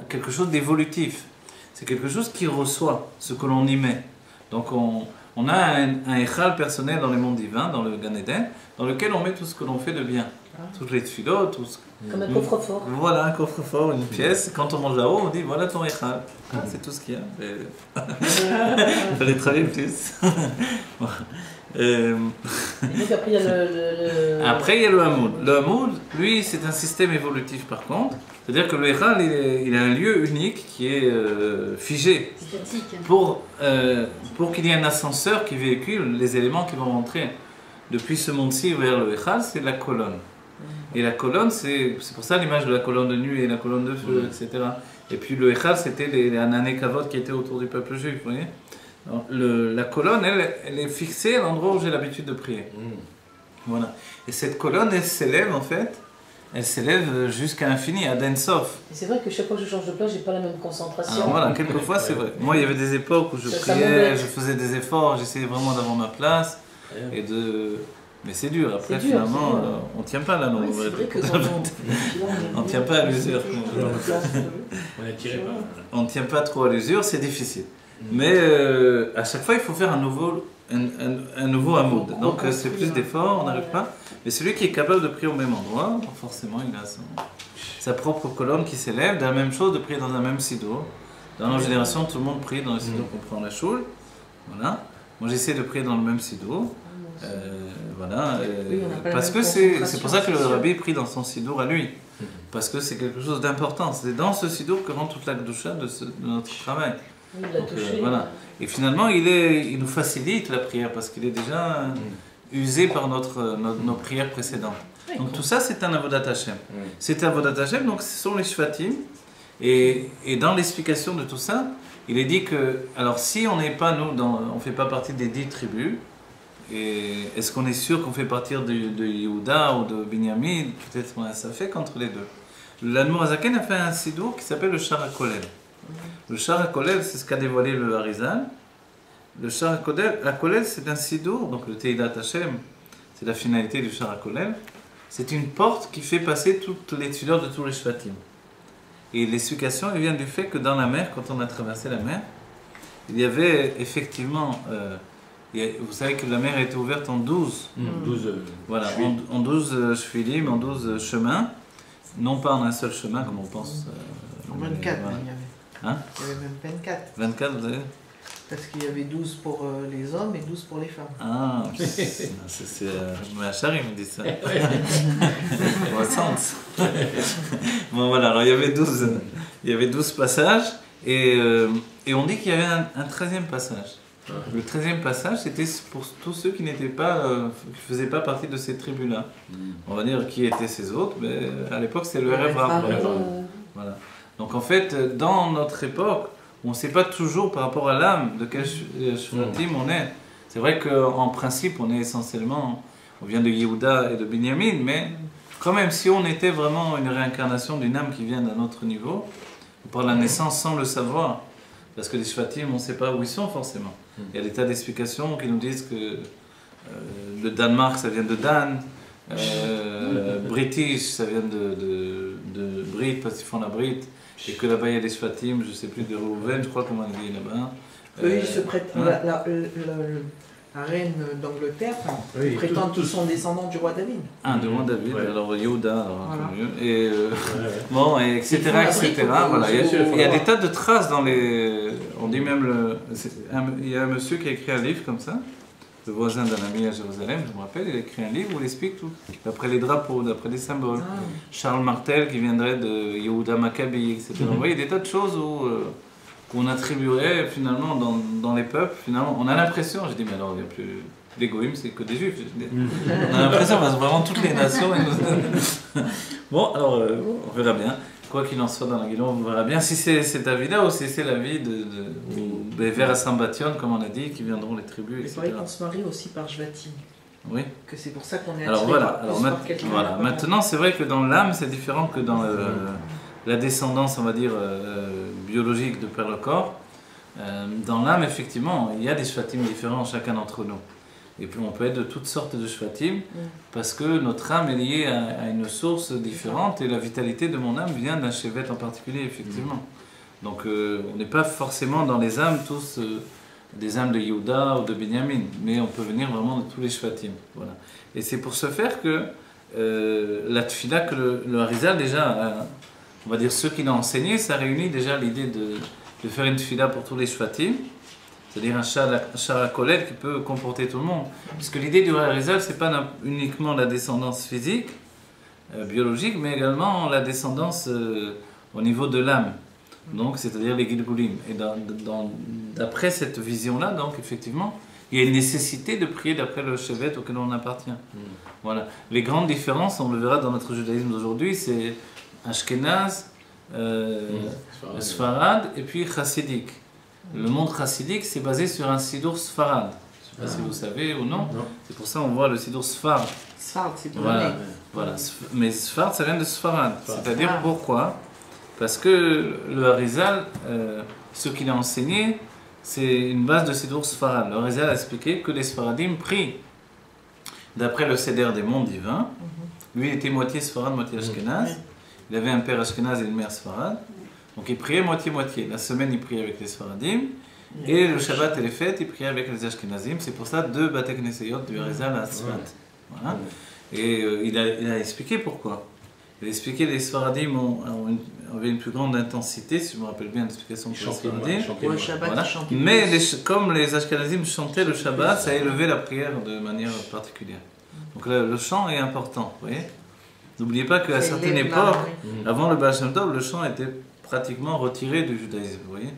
quelque chose d'évolutif. C'est quelque chose qui reçoit ce que l'on y met. Donc on a un Echal personnel dans le monde divin, dans le Gan Eden, dans lequel on met tout ce que l'on fait de bien. Toutes les tefilot, tout ce... Comme un coffre-fort. Voilà, un coffre-fort, une pièce. Quand on mange là-haut, on dit voilà ton Echal. C'est tout ce qu'il y a. Il fallait travailler plus. Et donc après, il y a Après, il y a le Hamoud. Le Hamoud, lui, c'est un système évolutif par contre. C'est-à-dire que le Echal, il a un lieu unique qui est figé. Pour qu'il y ait un ascenseur qui véhicule les éléments qui vont rentrer depuis ce monde-ci vers le Echal, c'est la colonne. Et la colonne, c'est pour ça l'image de la colonne de nuit et la colonne de feu, etc. Et puis le Echal, c'était les Anané Kavod qui étaient autour du peuple juif, vous voyez. Alors, la colonne, elle est fixée à l'endroit où j'ai l'habitude de prier. Voilà. Et cette colonne, elle s'élève en fait, elle s'élève jusqu'à l'infini, à d'Ensof. Et c'est vrai que chaque fois que je change de place, j'ai pas la même concentration. Alors, voilà, quelquefois c'est vrai. Moi, il y avait des époques où je priais, je faisais des efforts, j'essayais vraiment d'avoir ma place et de... Mais c'est dur, après finalement, on ne tient pas là non. On ne tient pas à l'usure. On ne tient pas trop à l'usure, c'est difficile. Mais à chaque fois, il faut faire un nouveau hamoud. Donc c'est plus d'efforts, on n'arrive pas. Mais celui qui est capable de prier au même endroit, forcément, il a sa propre colonne qui s'élève. De la même chose, de prier dans un même sidour. Dans nos générations, tout le monde prie dans le sidour qu'on prend la choule. Voilà. Moi, j'essaie de prier dans le même sidour. Voilà, parce que c'est pour ça que le rabbi prie dans son sidour à lui, parce que c'est quelque chose d'important. C'est dans ce sidour que rentre toute la kedusha de notre travail. Donc, voilà. Et finalement, il nous facilite la prière parce qu'il est déjà usé par nos prières précédentes. Donc tout ça, c'est un avodat Hashem. C'est un avodat Hashem, donc ce sont les shvatim. Et dans l'explication de tout ça, il est dit que, alors si on n'est pas, nous, on ne fait pas partie des 10 tribus, et est-ce qu'on est sûr qu'on fait partie de Yehuda ou de Binyamin? Peut-être ça fait qu'entre les deux. L'Admour Azaken a fait un sidour qui s'appelle le Shar HaKolel. Le Shar HaKolel, c'est ce qu'a dévoilé le Harizal. Le Shar HaKolel, c'est un sidour, donc le Teilat Hashem, c'est la finalité du Shar HaKolel. C'est une porte qui fait passer toutes les tefilot de tous les shvatim. Et l'explication, elle vient du fait que dans la mer, quand on a traversé la mer, il y avait effectivement... vous savez que la mer a été ouverte en 12. Voilà, en 12 shvilim, en 12 chemins. Non pas en un seul chemin, comme on pense. En 24, voilà. il y avait. Hein? Il y avait même 24. 24, vous avez? Parce qu'il y avait 12 pour les hommes et 12 pour les femmes. Ah, c'est Machar, il me dit ça. Bon, voilà, alors il y avait 12 passages, et on dit qu'il y avait un 13e passage. Le 13e passage, c'était pour tous ceux qui n'étaient pas, qui faisaient pas partie de ces tribus-là. On va dire qui étaient ces autres, mais à l'époque c'était le Erev Rav. Voilà. Donc en fait, dans notre époque, on ne sait pas toujours par rapport à l'âme de quel shvatim on est. C'est vrai qu'en principe, on est essentiellement, on vient de Yehuda et de Binyamin, mais quand même, si on était vraiment une réincarnation d'une âme qui vient d'un autre niveau, par la naissance sans le savoir, parce que les shvatim, on ne sait pas où ils sont forcément. Il y a des tas d'explications qui nous disent que le Danemark, ça vient de Dan, British, ça vient de Brit, parce qu'ils font la Brit, et que là-bas il y a des shvatim, je ne sais plus, de Reuven, je crois comment on dit là-bas. Eux, ils se prêtent. La reine d'Angleterre prétend qu'ils sont descendants du roi David. Ah, du roi David, alors Yehuda, et bon, et etc. etc. Voilà. Il y a des tas de traces dans les. On dit même il y a un monsieur qui a écrit un livre comme ça, le voisin d'un ami à Jérusalem, je me rappelle, il a écrit un livre où il explique tout, d'après les drapeaux, d'après les symboles. Charles Martel qui viendrait de Yehuda Maccabi, etc. Vous voyez, des tas de choses où. Qu'on attribuerait finalement dans les peuples, finalement, on a l'impression, je dis mais alors il n'y a plus d'égoïsme, c'est que des juifs. On a l'impression, parce que vraiment toutes les nations. Bon, alors on verra bien. Quoi qu'il en soit dans la Guilon, on verra bien si c'est cet avis-là ou si c'est l'avis de vers Sambation, comme on a dit, qui viendront les tribus, etc. Il paraît qu'on se marie aussi par Jvatim. Oui. Que c'est pour ça qu'on est attiré voilà. Maintenant, c'est vrai que dans l'âme, c'est différent que dans la descendance, on va dire, biologique de par le corps. Dans l'âme, effectivement, il y a des shvatim différents, chacun d'entre nous. Et puis on peut être de toutes sortes de shvatim, parce que notre âme est liée à une source différente, et la vitalité de mon âme vient d'un shevet en particulier, effectivement. Donc on n'est pas forcément dans les âmes tous des âmes de Yehuda ou de Binyamin, mais on peut venir vraiment de tous les Shvatim. Voilà. Et c'est pour ce faire que la tfila, que le Harizal déjà, on va dire ceux qui l'ont enseigné, ça réunit déjà l'idée de faire une tfila pour tous les Shvatim, c'est-à-dire un char à colette qui peut comporter tout le monde. Puisque l'idée du Harizal, c'est pas uniquement la descendance physique, biologique, mais également la descendance au niveau de l'âme. Donc, c'est-à-dire les Gilgulim. Et d'après cette vision-là, donc, effectivement, il y a une nécessité de prier d'après le chevet auquel on appartient. Voilà. Les grandes différences, on le verra dans notre judaïsme d'aujourd'hui, c'est Ashkenaz, Sfarad et puis Chassidique. Le monde chassidique, c'est basé sur un sidour Sfarad. Je ne sais pas si vous savez ou non. C'est pour ça qu'on voit le sidour Sfard. Sfard, c'est pour voilà. Mais Sfard, ça vient de Sfarad. C'est-à-dire pourquoi? Parce que le Harizal, ce qu'il a enseigné, c'est une base de Sidour Sfarad. Le Harizal a expliqué que les Sfaradim prient d'après le Seder des mondes divins. Lui, il était moitié Sfarad, moitié Ashkenaz. Il avait un père Ashkenaz et une mère Sfarad. Donc il priait moitié-moitié. La semaine, il priait avec les Sfaradim. Et le Shabbat et les fêtes, il priait avec les Ashkenazim. C'est pour ça 2 Bate Knesayot du Harizal à Sfat. Voilà. Et il a expliqué pourquoi. Il a expliqué que les Sfaradim avaient une plus grande intensité, si je me rappelle bien l'explication pour les Sfaradim. Pour le Shabbat, Voilà. ils chantaient. Mais comme les Ashkenazim chantaient le Shabbat, ça a élevé la prière de manière particulière. Donc le chant est important, vous voyez. N'oubliez pas qu'à certaines époques, avant le Baal Shem Tov, le chant était pratiquement retiré du judaïsme, vous voyez.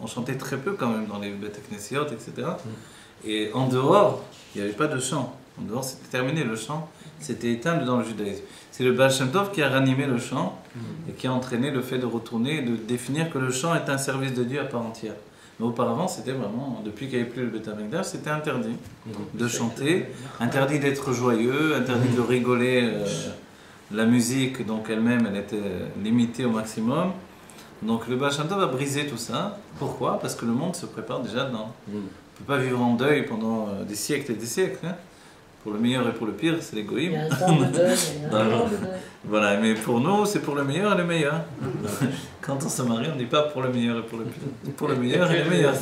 On chantait très peu quand même dans les Beth Knessiot, etc. Et en dehors, il n'y avait pas de chant. En dehors, c'était terminé, le chant, c'était éteint dans le judaïsme. C'est le Baal Shem Tov qui a ranimé le chant et qui a entraîné le fait de retourner et de définir que le chant est un service de Dieu à part entière. Mais auparavant, c'était vraiment, depuis qu'il n'y avait plus le Beth Amikdash, c'était interdit de chanter, interdit d'être joyeux, interdit de rigoler. La musique, donc elle-même, elle était limitée au maximum. Donc le Baal Shem Tov a brisé tout ça. Pourquoi? Parce que le monde se prépare déjà dedans. On ne peut pas vivre en deuil pendant des siècles et des siècles. Hein. Pour le meilleur et pour le pire, c'est l'égoïsme. Il y a un temps de deuil, il y a un temps de deuil. Voilà, mais pour nous, c'est pour le meilleur et le meilleur. Quand on se marie, on ne dit pas pour le meilleur et pour le pire. Pour le meilleur et le meilleur.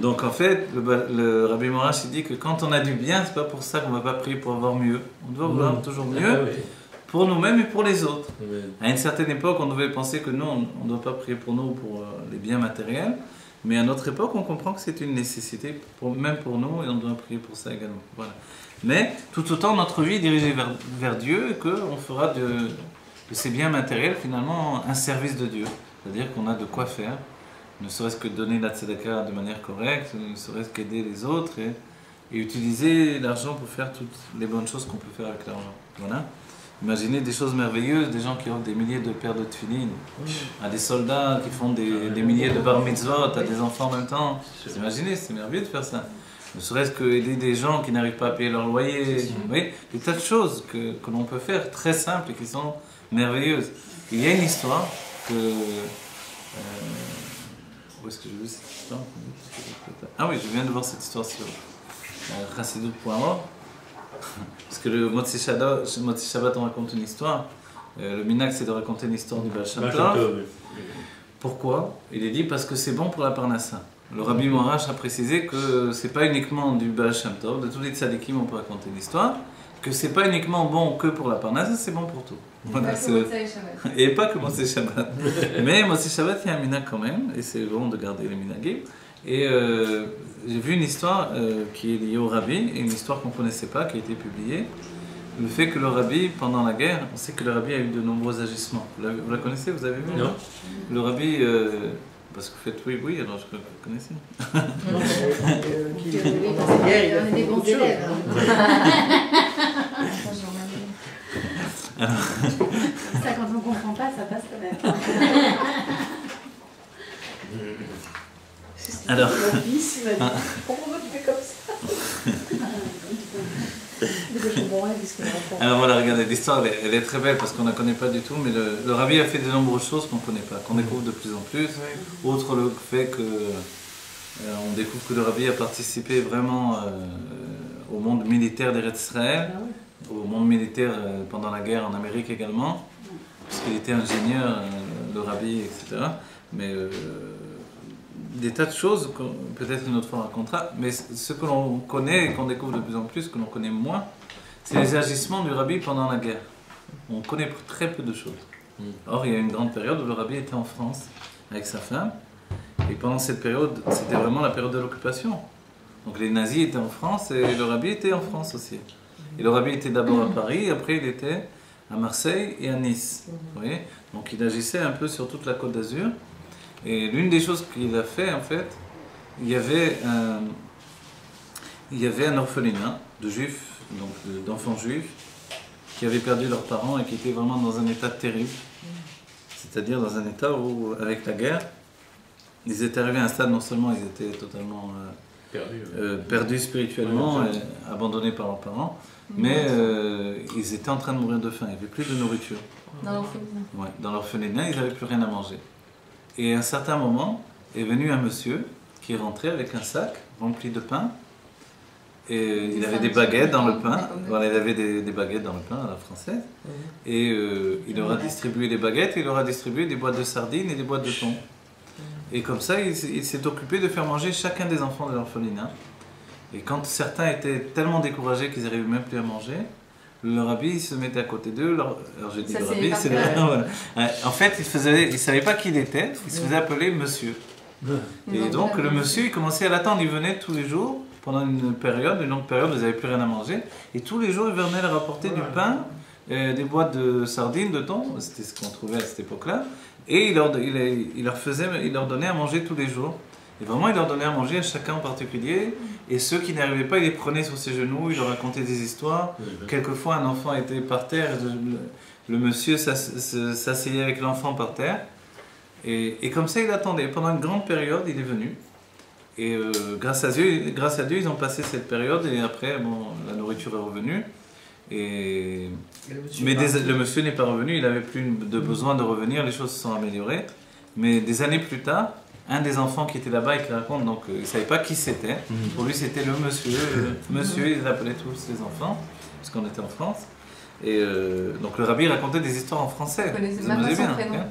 Donc en fait, le Rabbi Morash il dit que quand on a du bien, c'est pas pour ça qu'on ne va pas prier pour avoir mieux. On doit vouloir toujours mieux pour nous-mêmes et pour les autres. À une certaine époque, on devait penser que nous, on ne doit pas prier pour nous, pour les biens matériels. Mais à notre époque, on comprend que c'est une nécessité, même pour nous, et on doit prier pour ça également. Voilà. Mais tout autant, notre vie est dirigée vers Dieu, et qu'on fera de ces biens matériels, finalement, un service de Dieu. C'est-à-dire qu'on a de quoi faire, ne serait-ce que donner la tzedaka de manière correcte, ne serait-ce qu'aider les autres, et utiliser l'argent pour faire toutes les bonnes choses qu'on peut faire avec l'argent. Voilà. Imaginez des choses merveilleuses, des gens qui ont des milliers de paires de tefilines, à des soldats qui font des milliers de bar mitzvot, à des enfants en même temps. Imaginez, c'est merveilleux de faire ça. Ne serait-ce qu'aider des gens qui n'arrivent pas à payer leur loyer. Vous voyez, des tas de choses que l'on peut faire, très simples et qui sont merveilleuses. Il y a une histoire que... où est-ce que j'ai vu cette histoire? Ah oui, je viens de voir cette histoire sur Chassidut.org. Parce que le Motzi Shabbat, on raconte une histoire. Le Minak, c'est de raconter une histoire du Baal Shem Tov. Pourquoi? Il est dit parce que c'est bon pour la Parnassa. Le Rabbi Morash a précisé que c'est pas uniquement du Baal Shem Tov, de tous les tzadikim on peut raconter l'histoire, que c'est pas uniquement bon que pour la Parnassa, c'est bon pour tout. Voilà, et pas que Motzi Shabbat. Mais Motzi Shabbat, il y a un Minak quand même, et c'est bon de garder les Minagim. Et j'ai vu une histoire qui est liée au Rabbi, et une histoire qu'on ne connaissait pas, qui a été publiée. Le fait que le Rabbi, pendant la guerre, on sait que le Rabbi a eu de nombreux agissements. Vous la connaissez, vous avez vu? Non. Le Rabbi, parce que vous faites oui, alors je crois que vous connaissez. On est des bons élèves. Ça, quand on ne comprend pas, ça passe quand même. Alors, Mon fils, il m'a dit, pourquoi tu fais comme ça? alors voilà, regardez, l'histoire elle est très belle parce qu'on ne la connaît pas du tout, mais le Rabbi a fait de nombreuses choses qu'on ne connaît pas, qu'on découvre de plus en plus. Outre le fait que on découvre que le Rabbi a participé vraiment au monde militaire d'Eretz Israël, au monde militaire pendant la guerre en Amérique également, puisqu'il était ingénieur, le Rabbi, etc. Mais des tas de choses, peut-être une autre fois on racontera, mais ce que l'on connaît et qu'on découvre de plus en plus, que l'on connaît moins, c'est les agissements du rabbi pendant la guerre. On connaît très peu de choses. Or, il y a une grande période où le rabbi était en France avec sa femme, et pendant cette période, c'était vraiment la période de l'occupation. Donc les nazis étaient en France et le rabbi était en France aussi. Et le rabbi était d'abord à Paris, après il était à Marseille et à Nice. Vous voyez ? Donc il agissait un peu sur toute la Côte d'Azur. Et l'une des choses qu'il a fait, en fait, il y avait un orphelinat de juifs, donc d'enfants juifs, qui avaient perdu leurs parents et qui étaient vraiment dans un état terrible. C'est-à-dire dans un état où, avec la guerre, ils étaient arrivés à un stade, non seulement ils étaient totalement perdus spirituellement, et abandonnés par leurs parents, mais ils étaient en train de mourir de faim, il n'y avait plus de nourriture. Dans l'orphelinat. Ouais, dans l'orphelinat, ils n'avaient plus rien à manger. Et à un certain moment, est venu un monsieur qui est rentré avec un sac rempli de pain, et il avait des baguettes dans le pain, voilà, il avait des baguettes dans le pain à la française, et il leur a distribué des baguettes, il leur a distribué des boîtes de sardines et des boîtes de thon. Et comme ça, il s'est occupé de faire manger chacun des enfants de l'orphelinat. Et quand certains étaient tellement découragés qu'ils n'arrivaient même plus à manger, le rabbi se mettait à côté d'eux. Alors j'ai dit ça, le rabbi, c'est voilà. En fait, il ne savait pas qui il était, il se faisait appeler monsieur. Et donc le monsieur, il commençait à l'attendre, il venait tous les jours, pendant une longue période, ils n'avaient plus rien à manger. Et tous les jours, il venait leur apporter du pain, des boîtes de sardines, de thon, c'était ce qu'on trouvait à cette époque-là. Et il leur donnait à manger tous les jours. Et vraiment, il leur donnait à manger à chacun en particulier. Et ceux qui n'arrivaient pas, il les prenait sur ses genoux, il leur racontait des histoires. Quelquefois, un enfant était par terre, le monsieur s'asseyait avec l'enfant par terre. Et comme ça, il attendait. Pendant une grande période, il est venu. Et grâce à Dieu, ils ont passé cette période. Et après, bon, la nourriture est revenue. Mais le monsieur n'est pas revenu, il n'avait plus de besoin de revenir, les choses se sont améliorées. Mais des années plus tard, un des enfants qui était là-bas, il te raconte, donc il ne savait pas qui c'était. Pour lui, c'était le monsieur. Monsieur, il appelait tous les enfants, parce qu'on était en France. Et donc le rabbi racontait des histoires en français. Il connaissait même pas son prénom.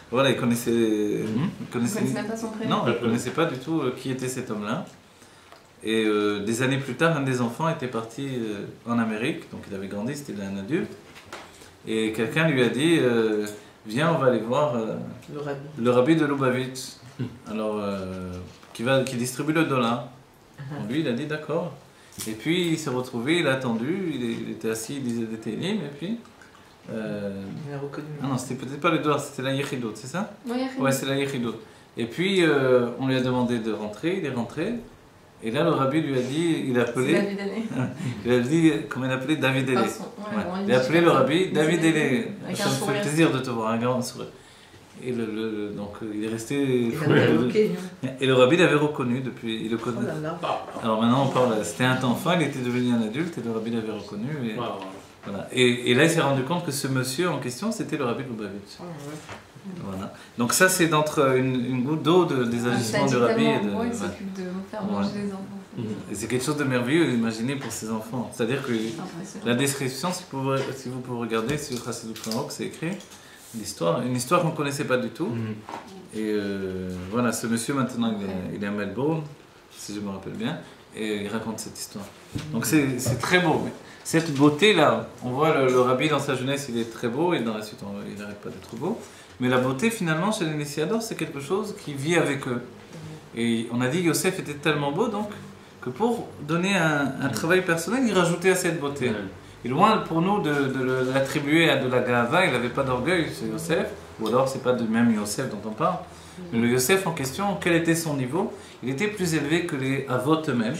Voilà, il connaissait même pas son prénom. Non, il ne connaissait pas du tout qui était cet homme-là. Et des années plus tard, un des enfants était parti en Amérique, donc il avait grandi, c'était un adulte. Et quelqu'un lui a dit, viens, on va aller voir le rabbi de Lubavitch, alors, qui distribue le dollar. Donc, lui, il a dit d'accord. Et puis il s'est retrouvé, il a attendu, il était assis, il disait des télim, et puis... Il a reconnu. Ah non, c'était peut-être pas le dollar, c'était la yechidot, c'est ça? Oui, ouais, c'est la yechidot. Et puis on lui a demandé de rentrer, il est rentré. Et là, le rabbi lui a dit, il a appelé... David Ailé. Il a dit, comment il a appelé David Ailé. Il a appelé le rabbi David Ailé. Ça me fait plaisir de te voir, un grand sourire. Et donc il est resté... Et le rabbi l'avait reconnu depuis, il le connaît. Alors maintenant on parle, c'était un enfant, il était devenu un adulte et le rabbi l'avait reconnu. Et, voilà. Et là il s'est rendu compte que ce monsieur en question c'était le rabbi de Lubavitch. Voilà. Donc ça c'est d'entre une goutte d'eau des agissements du rabbi. Il s'occupe de faire manger les enfants. Et c'est quelque chose de merveilleux, imaginez, pour ces enfants. C'est-à-dire que la description, si vous pouvez regarder sur Chassidut Rock, c'est écrit une histoire qu'on ne connaissait pas du tout. Et voilà, ce monsieur maintenant il est à Melbourne, si je me rappelle bien, et il raconte cette histoire. Donc c'est très beau. Mais cette beauté-là, on voit le rabbi dans sa jeunesse, il est très beau, et dans la suite il n'arrête pas d'être beau. Mais la beauté, finalement, chez les Initiadors, c'est quelque chose qui vit avec eux. Et on a dit que Yosef était tellement beau, donc, que pour donner un travail personnel, il rajoutait à cette beauté. Et loin pour nous de l'attribuer à de la gava, il n'avait pas d'orgueil, ce Yosef, ou alors c'est pas du même Yosef dont on parle. Mais le Yosef en question, quel était son niveau? Il était plus élevé que les Avot eux-mêmes.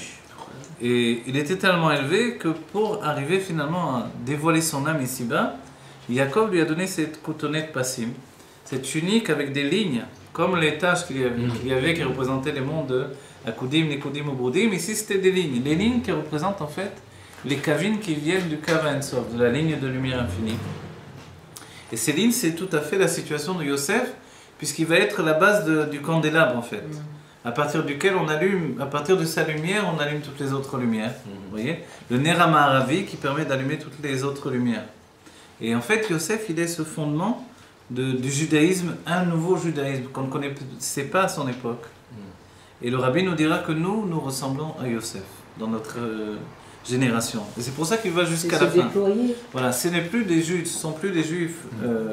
Et il était tellement élevé que pour arriver finalement à dévoiler son âme ici-bas, Yaakov lui a donné cette coutonnette passim, cette tunique avec des lignes, comme les taches qu'il y avait qui représentaient les mondes de Akudim, Nikudim, Ubrudim. Ici c'était des lignes. Les lignes qui représentent en fait les kavines qui viennent du Kav Ein-Sof, de la ligne de lumière infinie. Et ces lignes, c'est tout à fait la situation de Yosef, puisqu'il va être la base du candélabre en fait, à partir duquel on allume, à partir de sa lumière, on allume toutes les autres lumières. Vous voyez, le Ner HaMa'aravi qui permet d'allumer toutes les autres lumières. Et en fait, Yosef, il est ce fondement du judaïsme, un nouveau judaïsme qu'on ne connaissait pas à son époque. Et le rabbi nous dira que nous ressemblons à Yosef dans notre génération. Et c'est pour ça qu'il va jusqu'à la fin. Déployé. Voilà, ce ne sont plus des juifs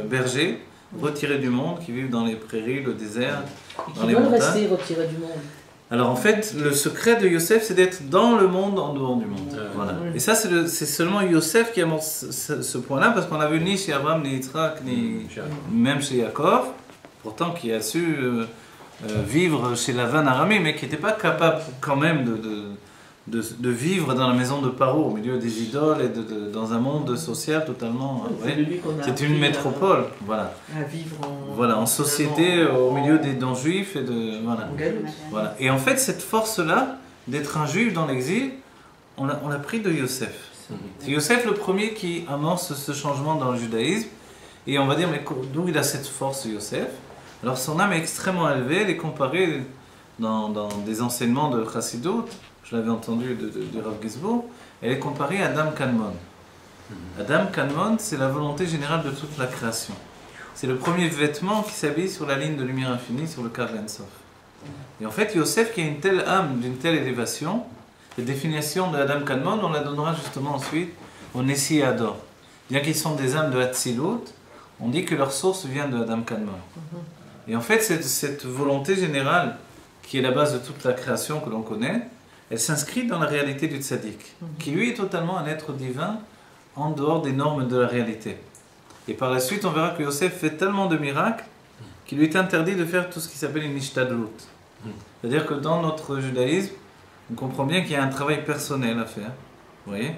bergers, retirés du monde, qui vivent dans les prairies, le désert, dans les montagnes. Rester retirés du monde. Alors en fait, le secret de Yosef, c'est d'être dans le monde, en dehors du monde. Voilà. Et ça, c'est seulement Yosef qui amorce ce point-là, parce qu'on n'a vu ni chez Abraham, ni Yitzhak, ni même chez Yaakov, pourtant qui a su vivre chez Lavan Aramé, mais qui n'était pas capable quand même de vivre dans la maison de Paro, au milieu des idoles et dans un monde social totalement... c'est une métropole, voilà. À vivre en société, au milieu des non-juifs et de... Voilà. Et en fait, cette force-là, d'être un juif dans l'exil, on l'a pris de Yosef. C'est Yosef le premier qui amorce ce changement dans le judaïsme. Et on va dire, mais d'où il a cette force, Yosef? Alors son âme est extrêmement élevée, elle est comparée dans des enseignements de Chassidut, je l'avais entendu de Rav Gizbo, elle est comparée à Adam Kanmon. Adam Kanmon, c'est la volonté générale de toute la création. C'est le premier vêtement qui s'habille sur la ligne de lumière infinie, sur le Kav Ensof. Et en fait, Yosef, qui a une telle âme, d'une telle élévation, la définition de Adam Kanmon, on la donnera justement ensuite au Nessi et Ador. Bien qu'ils sont des âmes de Hatzilut, on dit que leur source vient de Adam Kanmon. Et en fait, cette volonté générale, qui est la base de toute la création que l'on connaît, elle s'inscrit dans la réalité du tzaddik, qui lui est totalement un être divin en dehors des normes de la réalité. Et par la suite, on verra que Yosef fait tellement de miracles qu'il lui est interdit de faire tout ce qui s'appelle une ishtadlut. C'est-à-dire que dans notre judaïsme, on comprend bien qu'il y a un travail personnel à faire. Vous voyez?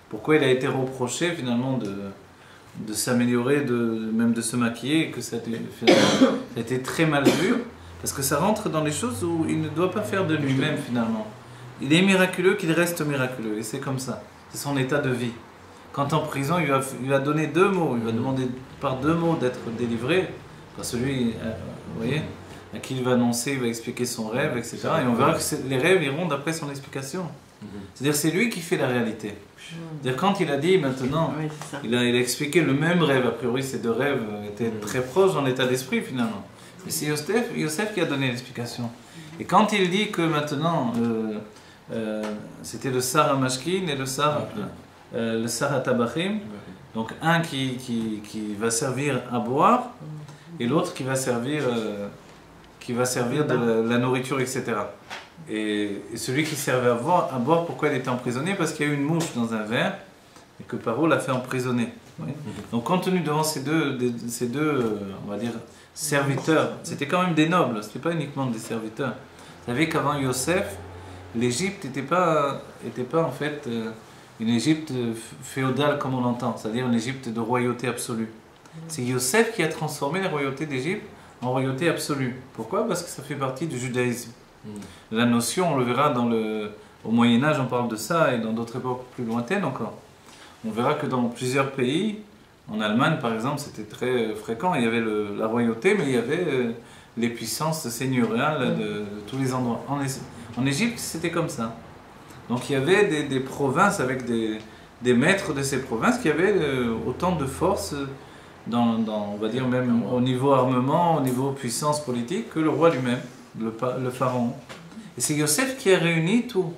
Pourquoi il a été reproché finalement de s'améliorer, même de se maquiller, et que ça a été très mal vu, parce que ça rentre dans les choses où il ne doit pas faire de lui-même finalement. Il est miraculeux qu'il reste miraculeux, et c'est comme ça. C'est son état de vie. Quand en prison, il va donner 2 mots, il va demander par 2 mots d'être délivré, par celui, vous voyez, à qui il va annoncer, il va expliquer son rêve, etc. Et on verra que les rêves iront d'après son explication. C'est-à-dire c'est lui qui fait la réalité. C'est-à-dire quand il a dit maintenant, il a expliqué le même rêve, a priori ces 2 rêves étaient très proches dans l'état d'esprit finalement. Mais c'est Yosef qui a donné l'explication. Et quand il dit que maintenant, c'était le Sar Mashkin et le Sar Tabachim, donc un qui va servir à boire et l'autre qui va servir de la nourriture, etc. Et celui qui servait à boire, pourquoi il était emprisonné? Parce qu'il y a eu une mouche dans un verre et que Paro l'a fait emprisonner. Oui. Donc compte tenu devant ces deux, on va dire, serviteurs, c'était quand même des nobles, ce n'était pas uniquement des serviteurs. Vous savez qu'avant Yosef, l'Égypte n'était pas en fait une Égypte féodale comme on l'entend, c'est-à-dire une Égypte de royauté absolue. C'est Yosef qui a transformé la royauté d'Égypte en royauté absolue. Pourquoi? Parce que ça fait partie du judaïsme. La notion, on le verra au Moyen-Âge, on parle de ça, et dans d'autres époques plus lointaines encore. On verra que dans plusieurs pays, en Allemagne par exemple, c'était très fréquent, il y avait la royauté, mais il y avait les puissances seigneuriales de tous les endroits. En Égypte, c'était comme ça. Donc il y avait des provinces avec des maîtres de ces provinces qui avaient autant de force on va dire même au niveau armement, au niveau puissance politique, que le roi lui-même, le pharaon. Et c'est Yosef qui a réuni tout.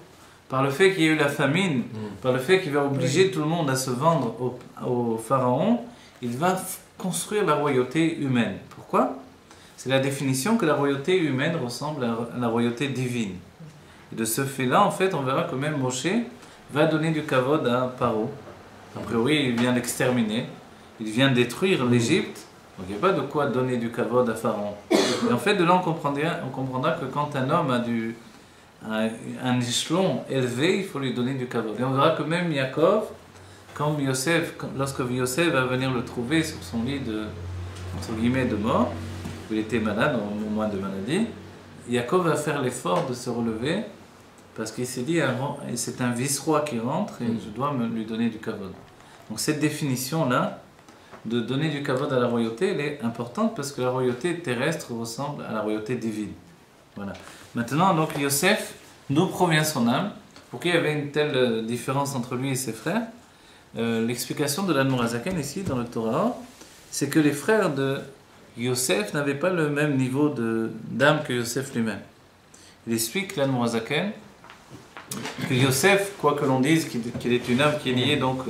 Par le fait qu'il y a eu la famine, par le fait qu'il va obliger tout le monde à se vendre au pharaon, il va construire la royauté humaine. Pourquoi? C'est la définition que la royauté humaine ressemble à la royauté divine. Et de ce fait-là, en fait, on verra que même Moshe va donner du kavod à Paro. A priori, il vient l'exterminer, il vient détruire l'Égypte, donc il n'y a pas de quoi donner du kavod à Pharaon. Et en fait, de là, on comprendra que quand un homme a un échelon élevé, il faut lui donner du kavod. Et on verra que même Yaakov, lorsque Yosef va venir le trouver sur son lit entre guillemets, de mort, où il était malade, au moment de maladie, Yaakov va faire l'effort de se relever, parce qu'il s'est dit, c'est un vice-roi qui rentre, et je dois lui donner du kavod. Donc cette définition-là, de donner du kavod à la royauté, elle est importante, parce que la royauté terrestre ressemble à la royauté divine. Voilà. Maintenant, donc, Yosef, d'où provient son âme? Pourquoi il y avait une telle différence entre lui et ses frères? L'explication de l'Admorazaken ici, dans le Torah, c'est que les frères de Yosef n'avaient pas le même niveau d'âme que Yosef lui-même. Il explique l'Admorazaken que Yosef, quoi que l'on dise qu'il est une âme qui est liée donc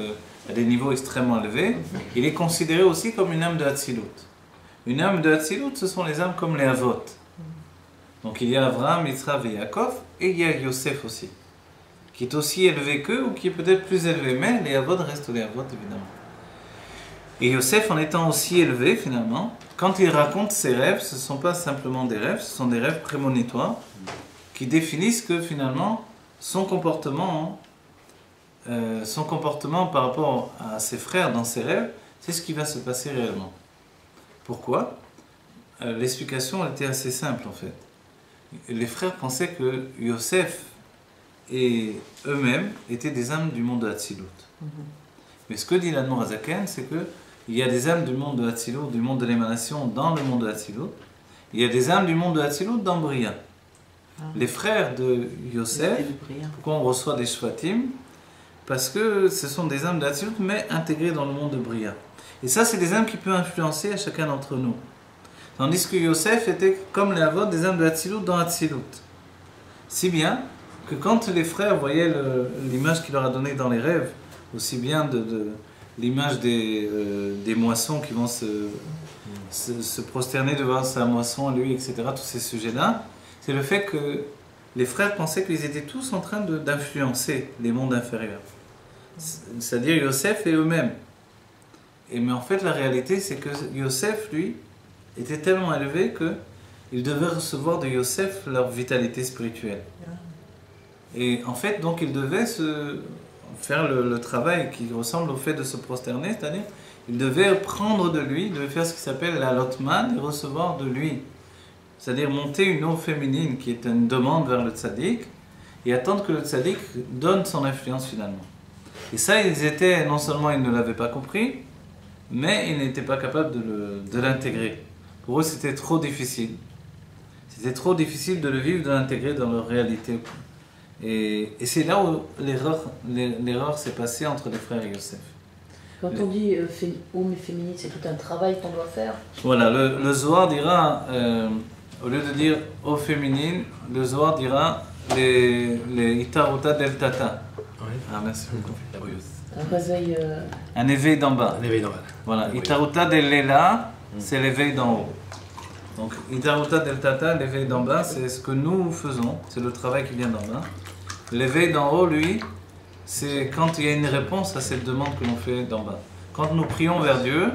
à des niveaux extrêmement élevés, il est considéré aussi comme une âme de Hatzilut. Une âme de Hatzilut, ce sont les âmes comme les Avot. Donc il y a Abraham, Yitzhak et Yaakov, et il y a Yosef aussi, qui est aussi élevé qu'eux, ou qui est peut-être plus élevé, mais les Avot restent les Avot évidemment. Et Yosef, en étant aussi élevé finalement, quand il raconte ses rêves, ce ne sont pas simplement des rêves, ce sont des rêves prémonitoires, qui définissent que finalement, son comportement par rapport à ses frères dans ses rêves, c'est ce qui va se passer réellement. Pourquoi ? L'explication était assez simple en fait. Les frères pensaient que Yosef et eux-mêmes étaient des âmes du monde de Hatzilut. Mais ce que dit l'Admorazaken, c'est qu'il y a des âmes du monde de Hatzilut, du monde de l'émanation dans le monde de Hatzilut. Il y a des âmes du monde de Hatzilut dans Bria. Les frères de Yosef, pourquoi on reçoit des Shvatim ? Parce que ce sont des âmes de Hatzilut, mais intégrées dans le monde de Bria. Et ça, c'est des âmes qui peuvent influencer à chacun d'entre nous. Tandis que Yosef était, comme les Avot, des âmes de Hatzilut dans Hatzilut. Si bien que quand les frères voyaient l'image qu'il leur a donnée dans les rêves, aussi bien de l'image des moissons qui vont se prosterner devant sa moisson, lui, etc., tous ces sujets-là, c'est le fait que les frères pensaient qu'ils étaient tous en train d'influencer les mondes inférieurs. C'est-à-dire Yosef et eux-mêmes. Mais en fait, la réalité, c'est que Yosef, lui, était tellement élevé qu'ils devaient recevoir de Yosef leur vitalité spirituelle. Et en fait, donc, ils devaient faire le travail qui ressemble au fait de se prosterner, c'est-à-dire, ils devaient prendre de lui, ils devaient faire ce qui s'appelle la lotman et recevoir de lui. C'est-à-dire monter une eau féminine qui est une demande vers le tzaddik et attendre que le tzaddik donne son influence finalement. Et ça, non seulement ils ne l'avaient pas compris, mais ils n'étaient pas capables de l'intégrer. Pour eux, c'était trop difficile. C'était trop difficile de le vivre, de l'intégrer dans leur réalité. Et c'est là où l'erreur s'est passée entre les frères Yosef. Quand on dit homme et féminine, c'est tout un travail qu'on doit faire. Voilà, le Zohar dira, au lieu de dire eau féminine, le Zohar dira les Itaruta del Tata. Oui. Ah, merci beaucoup. Un réveil. Un éveil d'en bas. Un éveil d'en bas. Voilà, Itaruta del Lela, c'est l'éveil d'en haut. Donc, Itaruta del Tata, l'éveil d'en bas, c'est ce que nous faisons, c'est le travail qui vient d'en bas. L'éveil d'en haut, lui, c'est quand il y a une réponse à cette demande que l'on fait d'en bas. Quand nous prions vers Dieu,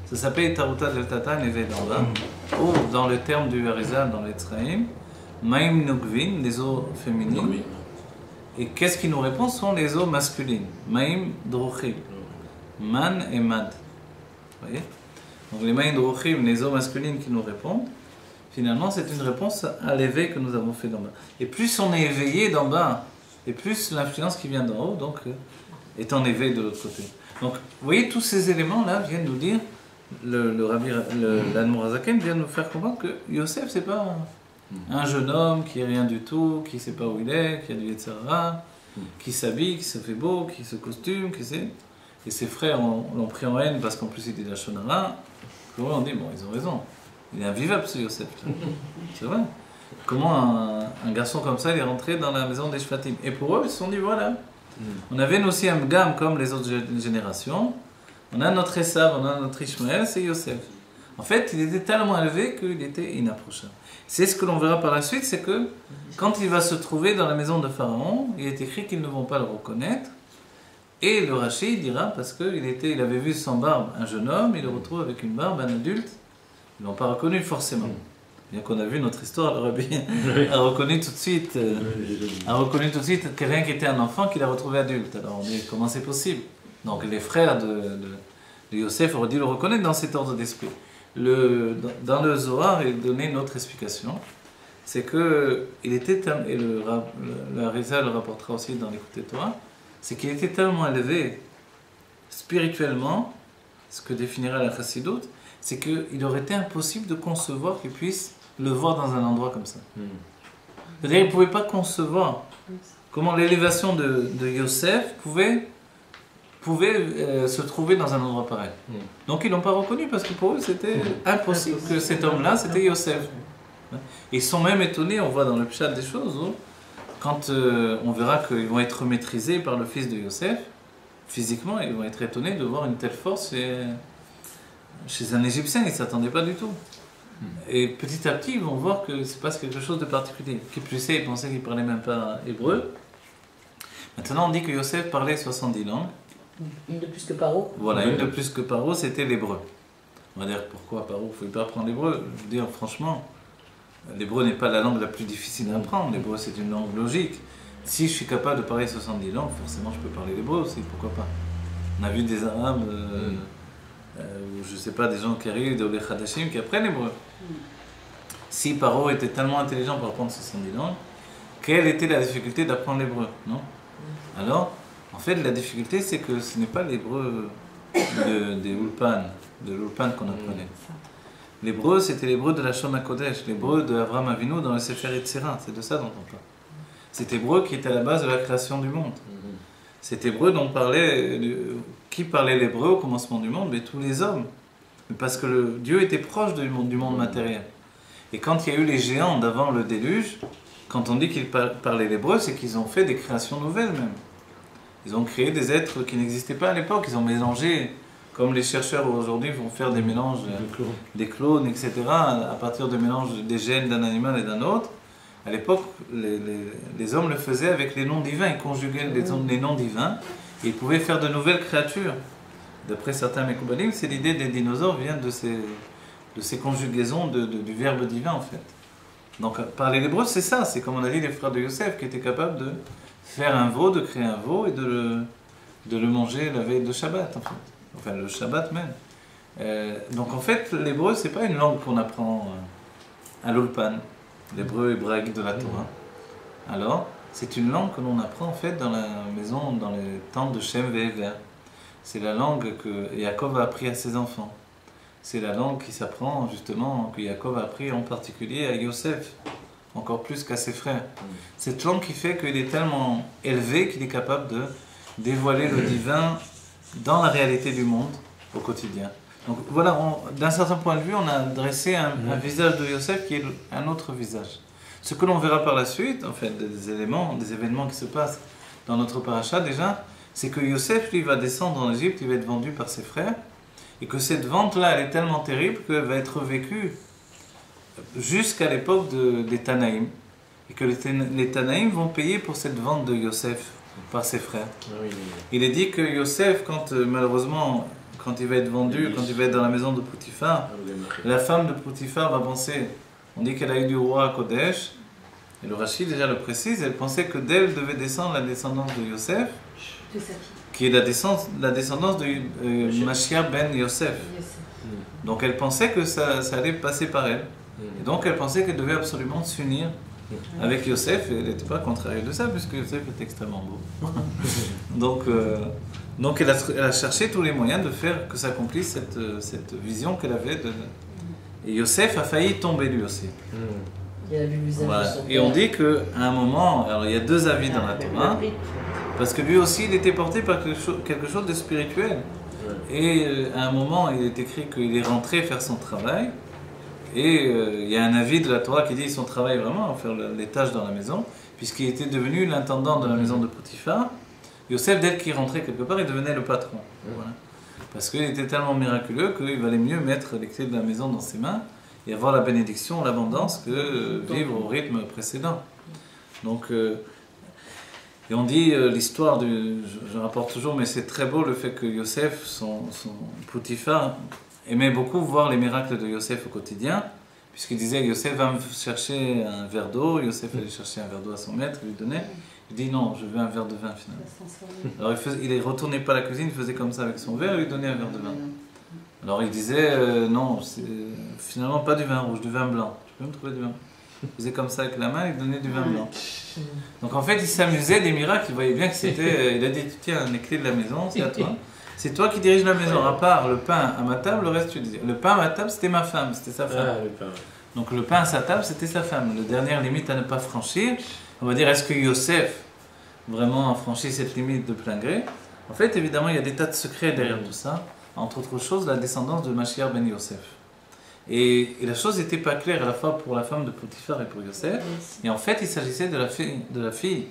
ça s'appelle Itaruta del Tata, l'éveil d'en bas. Ou, dans le terme du Harizal, dans l'Etzraïm, Maim Nugvin, les eaux féminines. Et qu'est-ce qui nous répond? Ce sont les eaux masculines. Maim Drochim. Man et Mad. Vous voyez? Donc les Maim Drochim, les eaux masculines qui nous répondent, finalement c'est une réponse à l'éveil que nous avons fait d'en bas. Et plus on est éveillé d'en bas, et plus l'influence qui vient d'en haut, donc, est en éveil de l'autre côté. Donc, vous voyez, tous ces éléments-là viennent nous dire, l'Admorazaken vient nous faire comprendre que Yosef, c'est pas un jeune homme qui est rien du tout, qui sait pas où il est, qui a du Yetzirah, qui s'habille, qui se fait beau, qui se costume, qui sait. Et ses frères l'ont pris en haine parce qu'en plus il était de la Shonara. Pour eux, on dit, bon, ils ont raison. Il est invivable ce Yosef. C'est vrai. Comment un garçon comme ça il est rentré dans la maison des Shvatim? Et pour eux, ils se sont dit, voilà. On avait nous aussi un gamme comme les autres générations. On a notre Esav, on a notre Ishmaël, c'est Yosef. En fait, il était tellement élevé qu'il était inapprochable. C'est ce que l'on verra par la suite, c'est que quand il va se trouver dans la maison de Pharaon, il est écrit qu'ils ne vont pas le reconnaître. Et le Rashi dira, parce qu'il avait vu sans barbe un jeune homme, il le retrouve avec une barbe, un adulte. Ils ne l'ont pas reconnu forcément. Bien qu'on a vu notre histoire, le Rabbi a reconnu tout de suite quelqu'un qui était un enfant qu'il a retrouvé adulte. Alors on dit, comment c'est possible? Donc les frères de Yosef auraient dû le reconnaître dans cet ordre d'esprit. Dans le Zohar, il donnait une autre explication. C'est que, et le Harizal le rapportera aussi dans l'Écoute Torah, c'est qu'il était tellement élevé spirituellement, ce que définirait la Chassidut, c'est qu'il aurait été impossible de concevoir qu'il puisse le voir dans un endroit comme ça. C'est-à-dire qu'il ne pouvait pas concevoir comment l'élévation de Yosef pouvait pouvait se trouver dans un endroit pareil. Donc ils ne l'ont pas reconnu parce que pour eux c'était impossible que cet homme-là c'était Yosef. Ils sont même étonnés, on voit dans le pshat des choses, où, quand on verra qu'ils vont être maîtrisés par le fils de Yosef, physiquement ils vont être étonnés de voir une telle force chez un Égyptien, ils ne s'attendaient pas du tout. Et petit à petit ils vont voir que se passe quelque chose de particulier. Qui plus est, ils pensaient qu'ils ne parlaient même pas hébreu. Maintenant on dit que Yosef parlait 70 langues. Une de plus que Paro. Voilà, une de plus que Paro, c'était l'hébreu. On va dire pourquoi Paro ne pouvait pas apprendre l'hébreu. Je veux dire franchement, l'hébreu n'est pas la langue la plus difficile à apprendre. L'hébreu c'est une langue logique. Si je suis capable de parler 70 langues, forcément je peux parler l'hébreu aussi, pourquoi pas. On a vu des Arabes, ou je sais pas, des gens qui arrivent, des Olé Khadashim, qui apprennent l'hébreu. Si Paro était tellement intelligent pour apprendre 70 langues, quelle était la difficulté d'apprendre l'hébreu, non? Alors, en fait, la difficulté, c'est que ce n'est pas l'hébreu de l'Ulpan qu'on apprenait. L'hébreu, c'était l'hébreu de la Shona Kodesh, l'hébreu de Avraham Avinu dans le Sefer Yetzira, c'est de ça dont on parle. C'est hébreu qui était à la base de la création du monde. C'est hébreu dont qui parlait l'hébreu au commencement du monde? Mais tous les hommes. Parce que Dieu était proche du monde matériel. Et quand il y a eu les géants d'avant le déluge, quand on dit qu'ils parlaient l'hébreu, c'est qu'ils ont fait des créations nouvelles même. Ils ont créé des êtres qui n'existaient pas à l'époque. Ils ont mélangé, comme les chercheurs aujourd'hui vont faire des mélanges, des clones, etc., à partir de mélanges des gènes d'un animal et d'un autre. À l'époque, les hommes le faisaient avec les noms divins. Ils conjuguaient les noms divins et ils pouvaient faire de nouvelles créatures. D'après certains Mekoubalim, c'est l'idée des dinosaures vient de ces conjugaisons du verbe divin en fait. Donc parler l'hébreu, c'est ça. C'est comme on a dit les frères de Yosef qui étaient capables de faire un veau, de créer un veau et de le manger la veille de Shabbat en fait. Enfin le Shabbat même. Donc en fait l'hébreu c'est pas une langue qu'on apprend à l'Ulpan, l'hébreu hébraïque de la Torah. Alors c'est une langue que l'on apprend en fait dans la maison, dans les tentes de Shem Ve'ever. C'est la langue que Yaakov a appris à ses enfants. C'est la langue qui s'apprend justement, que Yaakov a appris en particulier à Yosef, encore plus qu'à ses frères. Cette langue qui fait qu'il est tellement élevé qu'il est capable de dévoiler le divin dans la réalité du monde au quotidien. Donc voilà, d'un certain point de vue, on a dressé un visage de Yosef qui est un autre visage. Ce que l'on verra par la suite, en fait, des événements qui se passent dans notre paracha déjà, c'est que Yosef, lui, va descendre en Égypte, il va être vendu par ses frères, et que cette vente-là, elle est tellement terrible qu'elle va être vécue jusqu'à l'époque des Tanaïm, et que les Tanaïm vont payer pour cette vente de Yosef par ses frères. Il est dit que Yosef, malheureusement, quand il va être vendu, quand il va être dans la maison de Potiphar, la femme de Potiphar va penser, on dit qu'elle a eu du roi à Kodesh, et le Rashi déjà le précise, elle pensait que d'elle devait descendre la descendance de Yosef, qui est la descendance de Mashiach ben Yosef. Donc elle pensait que ça allait passer par elle. Et donc elle pensait qu'elle devait absolument s'unir avec Yosef, et elle n'était pas contrariée de ça, puisque Yosef est extrêmement beau. Donc elle a cherché tous les moyens de faire que s'accomplisse cette vision qu'elle avait. Et Yosef a failli tomber lui aussi. Voilà. Et on dit qu'à un moment, alors il y a deux avis dans la Torah, parce que lui aussi il était porté par quelque chose de spirituel. Et à un moment il est écrit qu'il est rentré faire son travail, et il y a un avis de la Torah qui dit son travail vraiment, faire les tâches dans la maison, puisqu'il était devenu l'intendant de la maison de Potiphar. Yosef, dès qu'il rentrait quelque part, il devenait le patron. Voilà. Parce qu'il était tellement miraculeux qu'il valait mieux mettre les clés de la maison dans ses mains et avoir la bénédiction, l'abondance, que vivre au rythme précédent. Donc, et on dit l'histoire je rapporte toujours, mais c'est très beau le fait que Yosef, son Potiphar, aimait beaucoup voir les miracles de Yosef au quotidien, puisqu'il disait Yosef va me chercher un verre d'eau, Yosef allait chercher un verre d'eau à son maître, il lui donnait. Il dit non, je veux un verre de vin finalement. Alors il ne retournait pas à la cuisine, il faisait comme ça avec son verre, il lui donnait un verre de vin. Alors il disait non, c'est finalement pas du vin rouge, du vin blanc. Tu peux me trouver du vin? Il faisait comme ça avec la main, il donnait du vin blanc. Donc en fait il s'amusait des miracles, il voyait bien que c'était. Il a dit tiens, les clés de la maison, c'est à toi. C'est toi qui diriges la maison, à part le pain à ma table, le reste tu disais. Le pain à ma table c'était ma femme, c'était sa femme. Donc le pain à sa table c'était sa femme. La dernière limite à ne pas franchir. On va dire, est-ce que Yosef vraiment a franchi cette limite de plein gré? En fait, évidemment, il y a des tas de secrets derrière tout ça. Entre autres choses, la descendance de Mashiach ben Yosef. Et la chose n'était pas claire à la fois pour la femme de Potiphar et pour Yosef. Et en fait, il s'agissait de la fille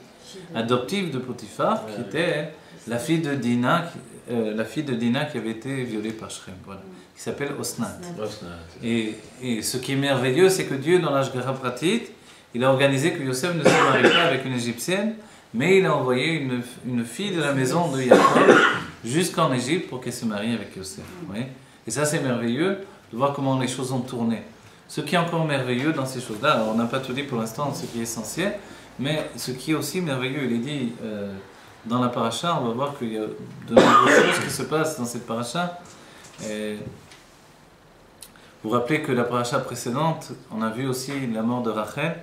adoptive de Potiphar, qui était la fille de Dina, qui avait été violée par Shrem, voilà, qui s'appelle Osnat. Et ce qui est merveilleux, c'est que Dieu, dans l'Ashgara Pratit, il a organisé que Yosef ne se marie pas avec une Égyptienne, mais il a envoyé une fille de la maison de Yaakov jusqu'en Égypte pour qu'elle se marie avec Yosef. Oui. Et ça, c'est merveilleux de voir comment les choses ont tourné. Ce qui est encore merveilleux dans ces choses-là, on n'a pas tout dit pour l'instant, ce qui est essentiel, mais ce qui est aussi merveilleux, il est dit dans la paracha, on va voir qu'il y a de nombreuses choses qui se passent dans cette paracha. Et vous vous rappelez que la paracha précédente, on a vu aussi la mort de Rachel.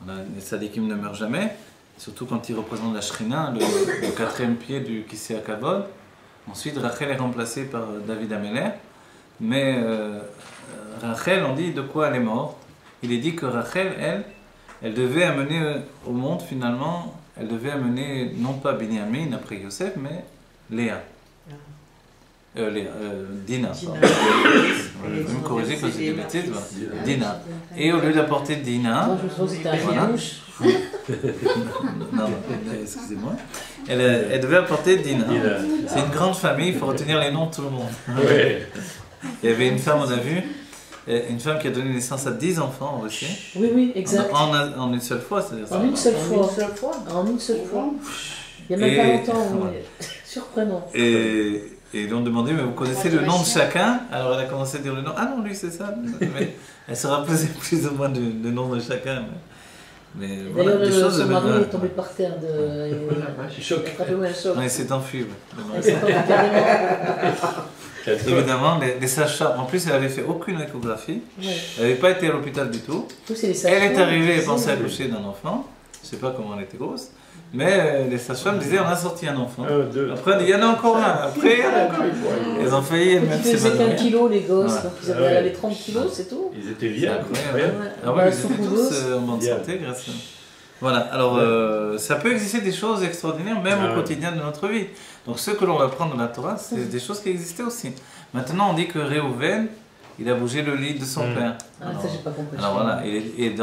Les tzadikim ne meurent jamais, surtout quand ils représentent la Shrina, le quatrième pied du Kisei HaKavod. Ensuite, Rachel est remplacée par David Améler. Mais Rachel, on dit de quoi elle est morte. Il est dit que Rachel, elle devait amener au monde finalement, elle devait amener non pas Binyamin après Yosef, mais Léa. Dina. Vous me corrigez quand j'ai des bêtises. Dina. Et au lieu d'apporter Dina, non, excusez-moi, elle devait apporter Dina. C'est une grande famille, il faut retenir les noms de tout le monde. Il y avait une femme, on a vu, une femme qui a donné naissance à 10 enfants aussi. Oui, exact. En une seule fois, c'est-à-dire ça. En une seule fois. En une seule fois. Il n'y a même pas longtemps, surprenant. Et ils ont demandé, mais vous connaissez le nom de chacun? Alors elle a commencé à dire le nom. Ah non, lui c'est ça. Mais elle se rappelait plus ou moins le nom de chacun. Mais voilà, d'ailleurs, son mari est tombé par terre de... Choc. Non, il s'est enfui. Il s'est enfui carrément. Évidemment, les sages-femmes, en plus elle n'avait fait aucune échographie. Elle n'avait pas été à l'hôpital du tout. Elle est arrivée et pensait accoucher d'un enfant. Je ne sais pas comment elle était grosse. Mais les sages-femmes disaient on a sorti un enfant. Après, il y en a encore un. Après, il y en a encore un. Ils ont failli même Ils faisaient 15 kilos, les gosses. Donc ils avaient 30 kilos, c'est tout. Ils étaient viables. Ah ouais, ils étaient tous en bonne santé grâce à... Voilà, alors ça peut exister des choses extraordinaires même au quotidien de notre vie. Donc ce que l'on apprend dans la Torah, c'est des choses qui existaient aussi. Maintenant, on dit que Réhouven, il a bougé le lit de son père. Alors, ça, j'ai pas compris. Alors voilà, et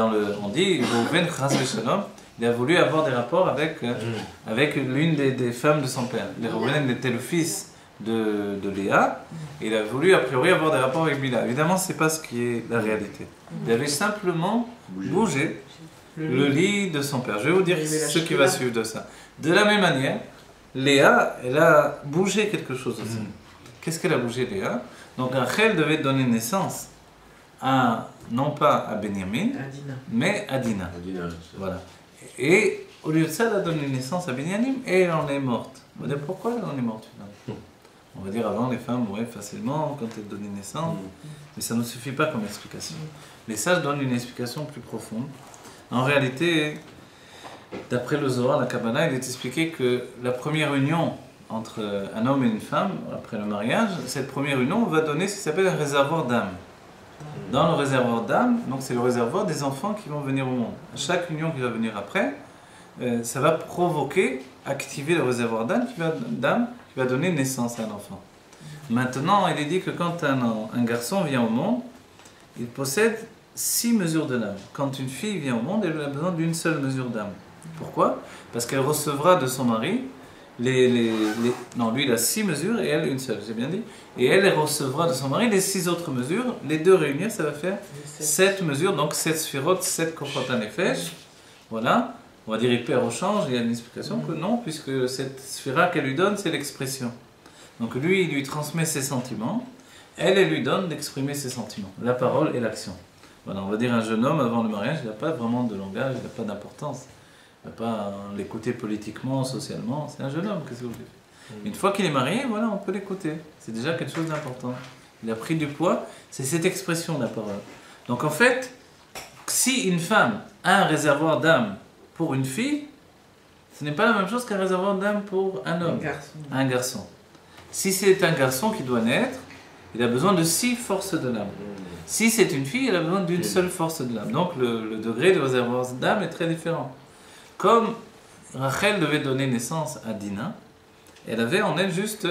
on dit Réhouven, Chas v'Shalom, il a voulu avoir des rapports avec l'une des femmes de son père. Réhouven était le fils de Léa, et il a voulu a priori avoir des rapports avec Bila. Évidemment, ce n'est pas ce qui est la réalité. Il avait simplement bougé le lit de son père. Je vais vous dire ce qui va suivre de ça. De la même manière, Léa, elle a bougé quelque chose aussi. Qu'est-ce qu'elle a bougé, Léa? Donc Rachel devait donner naissance non pas à Benjamin, mais à Dina. Voilà. Et au lieu de ça, elle a donné naissance à Benjamin et elle en est morte. On va dire pourquoi elle en est morte finalement. On va dire avant, les femmes mouraient facilement quand elles donnaient naissance, mais ça ne suffit pas comme explication. Les sages donnent une explication plus profonde. En réalité, d'après le Zohar, la Kabbalah, il est expliqué que la première union entre un homme et une femme, après le mariage, cette première union va donner ce qui s'appelle un réservoir d'âme. Dans le réservoir d'âme, donc c'est le réservoir des enfants qui vont venir au monde. Chaque union qui va venir après, ça va provoquer, activer le réservoir d'âme qui va donner naissance à un enfant. Maintenant, il est dit que quand un garçon vient au monde, il possède 6 mesures de l'âme. Quand une fille vient au monde, elle a besoin d'une seule mesure d'âme. Pourquoi? Parce qu'elle recevra de son mari non, lui il a 6 mesures et elle une seule, j'ai bien dit. Et elle recevra de son mari les 6 autres mesures. Les deux réunies, ça va faire 7 mesures, donc 7 sphirotes, 7 kofot hanefesh. Voilà. On va dire il perd au change, il y a une explication que non, puisque cette sphira qu'elle lui donne, c'est l'expression. Donc lui, il lui transmet ses sentiments. Elle lui donne d'exprimer ses sentiments, la parole et l'action. Voilà, on va dire un jeune homme avant le mariage, il n'a pas vraiment de langage, il n'a pas d'importance. Il ne va pas l'écouter politiquement, socialement, c'est un jeune homme, qu'est-ce que vous voulez? Une fois qu'il est marié, voilà, on peut l'écouter. C'est déjà quelque chose d'important. Il a pris du poids, c'est cette expression de la parole. Donc en fait, si une femme a un réservoir d'âme pour une fille, ce n'est pas la même chose qu'un réservoir d'âme pour un homme, un garçon. Si c'est un garçon qui doit naître, il a besoin de 6 forces de l'âme. Si c'est une fille, elle a besoin d'une seule force de l'âme. Donc le degré de réservoir d'âme est très différent. Comme Rachel devait donner naissance à Dina, Elle avait en elle juste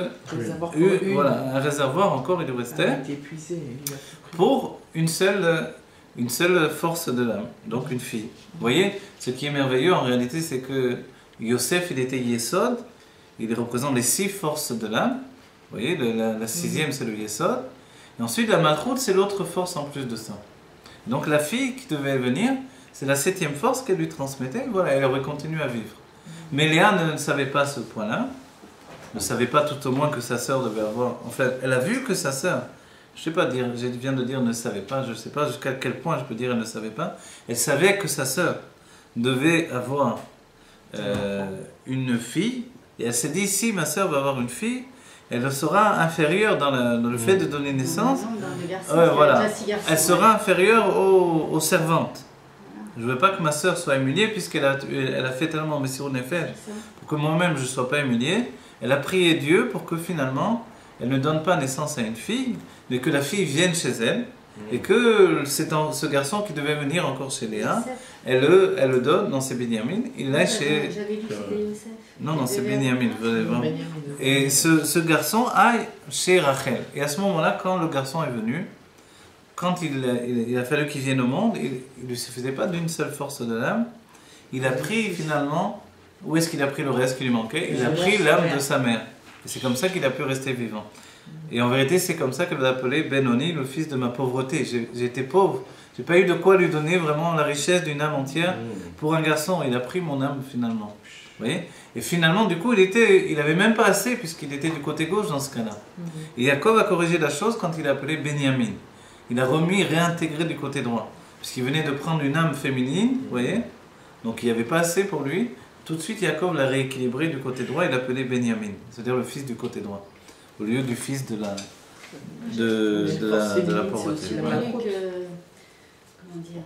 voilà, un réservoir encore, il lui restait, elle était épuisée, pour une seule force de l'âme, donc une fille. Vous voyez, ce qui est merveilleux en réalité, c'est que Yosef, il était Yesod, il représente les 6 forces de l'âme. Vous voyez, la 6e, c'est le Yesod. Et ensuite, la Malchut, c'est l'autre force en plus de ça. Donc la fille qui devait venir, c'est la 7e force qu'elle lui transmettait. Voilà, elle aurait continué à vivre. Mais Léa ne savait pas ce point-là. Ne savait pas tout au moins que sa sœur devait avoir... En fait, elle a vu que sa sœur... Je ne sais pas dire, je viens de dire ne savait pas, je ne sais pas jusqu'à quel point je peux dire elle ne savait pas. Elle savait que sa sœur devait avoir une fille. Et elle s'est dit, si ma sœur va avoir une fille, elle sera inférieure dans le fait de donner naissance. Voilà. Elle sera inférieure aux servantes. Je ne veux pas que ma sœur soit humiliée puisqu'elle a fait tellement Messirou Nefesh pour que moi-même je ne sois pas humilié. Elle a prié Dieu pour que finalement elle ne donne pas naissance à une fille, mais que la fille vienne chez elle. Et que ce garçon qui devait venir encore chez Léa, elle le donne, non c'est Benjamin, il l'a chez... J'avais lu que c'était Yosef. Non, c'est Benjamin. Et ce garçon aille chez Rachel. Et à ce moment-là, quand le garçon est venu, quand il a fallu qu'il vienne au monde, il ne lui suffisait pas d'une seule force de l'âme. Il a pris finalement, où est-ce qu'il a pris le reste qui lui manquait? Il a pris l'âme de sa mère. Et c'est comme ça qu'il a pu rester vivant. Et en vérité, c'est comme ça qu'elle l'a appelé Benoni, le fils de ma pauvreté. J'ai été pauvre. J'ai pas eu de quoi lui donner vraiment la richesse d'une âme entière pour un garçon. Il a pris mon âme finalement. Vous voyez? Et finalement, du coup, il avait même pas assez puisqu'il était du côté gauche dans ce cas-là. Et Jacob a corrigé la chose quand il a appelé Benjamin. Il a réintégré du côté droit. Puisqu'il venait de prendre une âme féminine, vous voyez? Donc il n'y avait pas assez pour lui. Tout de suite, Jacob l'a rééquilibré du côté droit et l'a appelé Benjamin. C'est-à-dire le fils du côté droit. Au lieu du fils de la pauvreté. Voilà. Comment dire,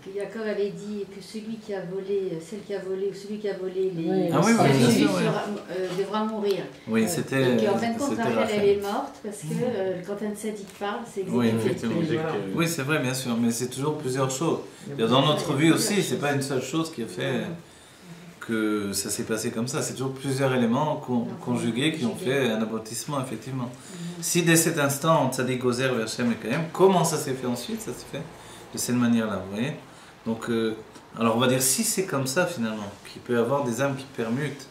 que Jacob avait dit que celui qui a volé, celle qui a volé, ou celui qui a volé les filles devra mourir. Oui, c'était. Et qu'en fin de compte, Rachel, elle est morte parce que quand un sadique parle, c'est exécuté. Oui, c'est vrai, bien sûr, mais c'est toujours plusieurs choses. Dans notre vie aussi, c'est pas une seule chose qui a fait que ça s'est passé comme ça. C'est toujours plusieurs éléments conjugués qui ont fait un aboutissement, effectivement. Si dès cet instant, Tzadik Gozer vers Shem et Kayem, comment ça s'est fait ensuite? Ça s'est fait de cette manière-là, vous voyez? Donc, alors on va dire, si c'est comme ça finalement, qu'il peut y avoir des âmes qui permutent,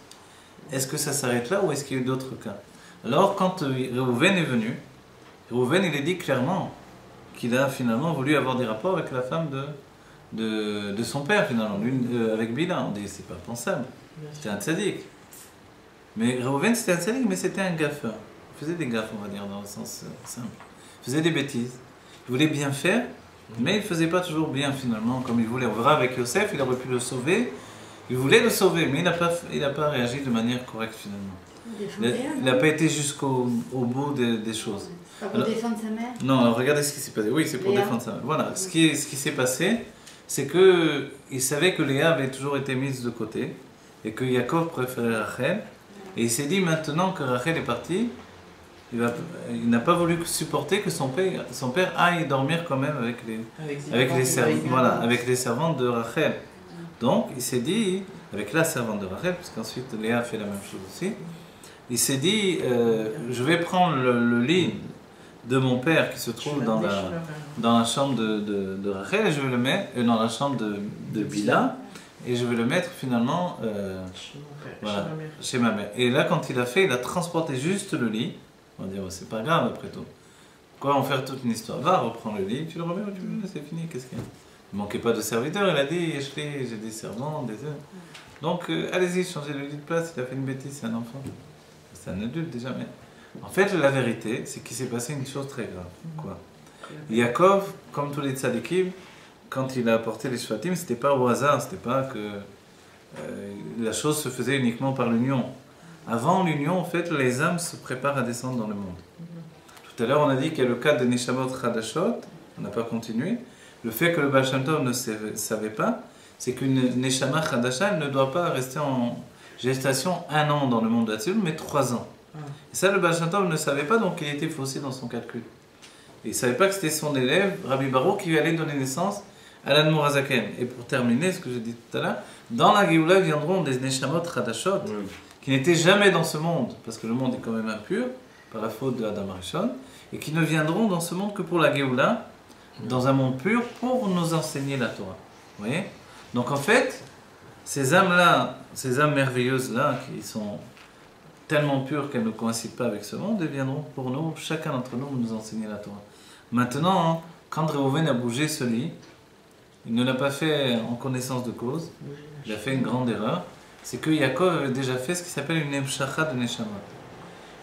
est-ce que ça s'arrête là ou est-ce qu'il y a eu d'autres cas? Alors, quand Réhouven est venu, Réhouven, il a dit clairement qu'il a finalement voulu avoir des rapports avec la femme de son père, finalement, avec Bila. On dit, c'est pas pensable. C'était un tzaddik. Mais Réhouven, c'était un tzaddik, mais c'était un gaffeur. Il faisait des gaffes, on va dire, dans le sens simple. Il faisait des bêtises. Il voulait bien faire, mais il ne faisait pas toujours bien, finalement, comme il voulait. On verra avec Yosef, il aurait pu le sauver. Il voulait le sauver, mais il n'a pas réagi de manière correcte, finalement. Il n'a pas été jusqu'au bout des choses. Pas pour défendre sa mère? Non, alors regardez ce qui s'est passé. Oui, c'est pour défendre sa mère. Voilà, ce qui s'est passé, c'est qu'il savait que Léa avait toujours été mise de côté et que Jacob préférait Rachel. Et il s'est dit maintenant que Rachel est partie, il n'a pas voulu supporter que son père aille dormir quand même avec les servantes de Rachel. Donc il s'est dit, avec la servante de Rachel, puisqu'ensuite Léa a fait la même chose aussi, il s'est dit, je vais prendre le lit de mon père qui se trouve dans la chambre de Rachel et je vais le mettre dans la chambre de Bila et je vais le mettre finalement chez ma mère. Et là quand il a fait, il a transporté juste le lit. On va dire c'est pas grave après tout. Quoi en faire toute une histoire? Va reprendre le lit, tu le remets, c'est fini, qu'est-ce qu'il y a? Il ne manquait pas de serviteurs, il a dit j'ai des servants, des œufs. Donc allez-y, changez le lit de place, il a fait une bêtise, c'est un enfant. C'est un adulte déjà, mais en fait, la vérité, c'est qu'il s'est passé une chose très grave. Quoi? Yaakov, comme tous les tzadikim, quand il a apporté les shvatim, c'était pas au hasard, c'était pas que la chose se faisait uniquement par l'union. Avant l'union, en fait, les âmes se préparent à descendre dans le monde. Tout à l'heure, on a dit qu'il y a le cas de Neshamot Chadashot, on n'a pas continué. Le fait que le Baal Shem Tov ne savait pas, c'est qu'une Neshama Chadasha, elle ne doit pas rester en gestation 1 an dans le monde d'Atzilut, mais 3 ans. Et ça, le Baal Shem Tov ne savait pas, donc il était faussé dans son calcul. Et il ne savait pas que c'était son élève, Rabbi Baro, qui allait donner naissance à l'Admor Hazaken. Et pour terminer, ce que j'ai dit tout à l'heure, dans la Géoula viendront des Neshamot Chadashot, qui n'étaient jamais dans ce monde, parce que le monde est quand même impur, par la faute de Adam Arishon, et qui ne viendront dans ce monde que pour la Géoula, dans un monde pur, pour nous enseigner la Torah. Vous voyez? Donc en fait, ces âmes-là, ces âmes merveilleuses-là, qui sont tellement pures qu'elles ne coïncident pas avec ce monde, elles viendront pour nous, chacun d'entre nous enseigner la Torah. Maintenant, quand Réhouven a bougé ce lit, il ne l'a pas fait en connaissance de cause, il a fait une grande erreur, c'est que Yaakov avait déjà fait ce qui s'appelle une Emshacha de Neshama.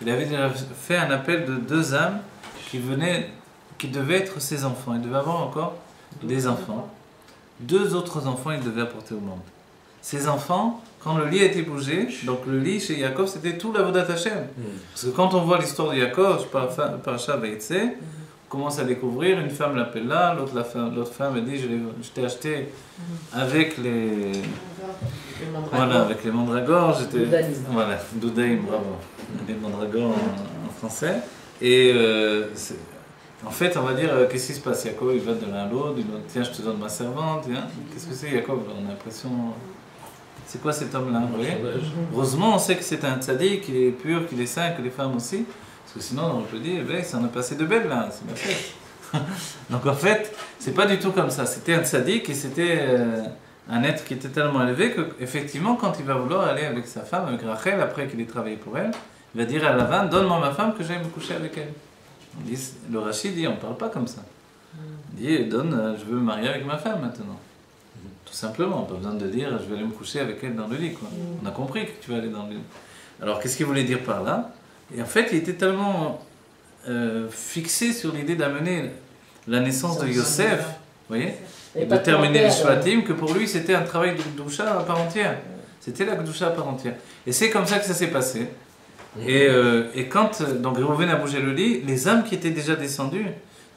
Il avait déjà fait un appel de 2 âmes qui devaient être ses enfants. Il devait avoir encore des enfants. 2 autres enfants il devait apporter au monde. Ces enfants, quand le lit a été bougé, donc le lit chez Yaakov c'était tout l'avodat Hashem. Parce que quand on voit l'histoire de Yaakov, Parashat Vayetze, on commence à découvrir, une femme l'appelle là, l'autre femme elle dit je t'ai acheté avec les mandragores, voilà, Doudaïm, bravo, les mandragores en français. Et en fait, on va dire, qu'est-ce qui se passe? Yaakov, il va de l'un à l'autre, il dit, tiens, je te donne ma servante, qu'est-ce que c'est Yaakov? On a l'impression, c'est quoi cet homme-là? Heureusement, on sait que c'est un tzaddik, qu'il est pur, qu'il est saint, que les femmes aussi. Parce que sinon, on peut dire, ça en a passé de belles là, c'est ma fête. Donc en fait, c'est pas du tout comme ça. C'était un tzaddik et c'était un être qui était tellement élevé qu'effectivement, quand il va vouloir aller avec sa femme, avec Rachel, après qu'il ait travaillé pour elle, il va dire à Lavan, donne-moi ma femme que j'aille me coucher avec elle. Le Rashi dit, on ne parle pas comme ça. Il dit, je veux me marier avec ma femme maintenant. Tout simplement, pas besoin de dire, je vais aller me coucher avec elle dans le lit. Quoi. On a compris que tu vas aller dans le lit. Alors, qu'est-ce qu'il voulait dire par là? Et en fait, il était tellement fixé sur l'idée d'amener la naissance de Yosef, vous voyez, et de terminer les Shvatim, que pour lui, c'était un travail de Gdusha à part entière. C'était la Gdusha à part entière. Et c'est comme ça que ça s'est passé. Et quand donc Réhouven a bougé le lit, les âmes qui étaient déjà descendues,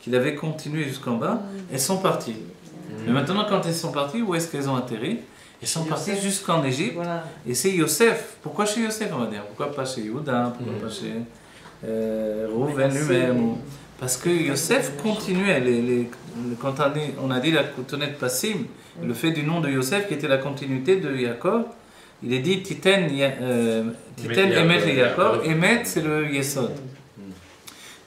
qu'il avait continué jusqu'en bas, elles sont parties. Mais maintenant, quand elles sont parties, où est-ce qu'elles ont atterri? Elles sont parties jusqu'en Égypte. Voilà. Et c'est Yosef. Pourquoi chez Yosef, on va dire? Pourquoi pas chez Yehuda? Pourquoi pas chez Réhouven lui-même? Parce que Yosef continuait. Quand on a dit la coutonnette Passim, le fait du nom de Yosef qui était la continuité de Yaakov, il est dit Titen Emet et Yaakov. Emet, c'est le Yesod.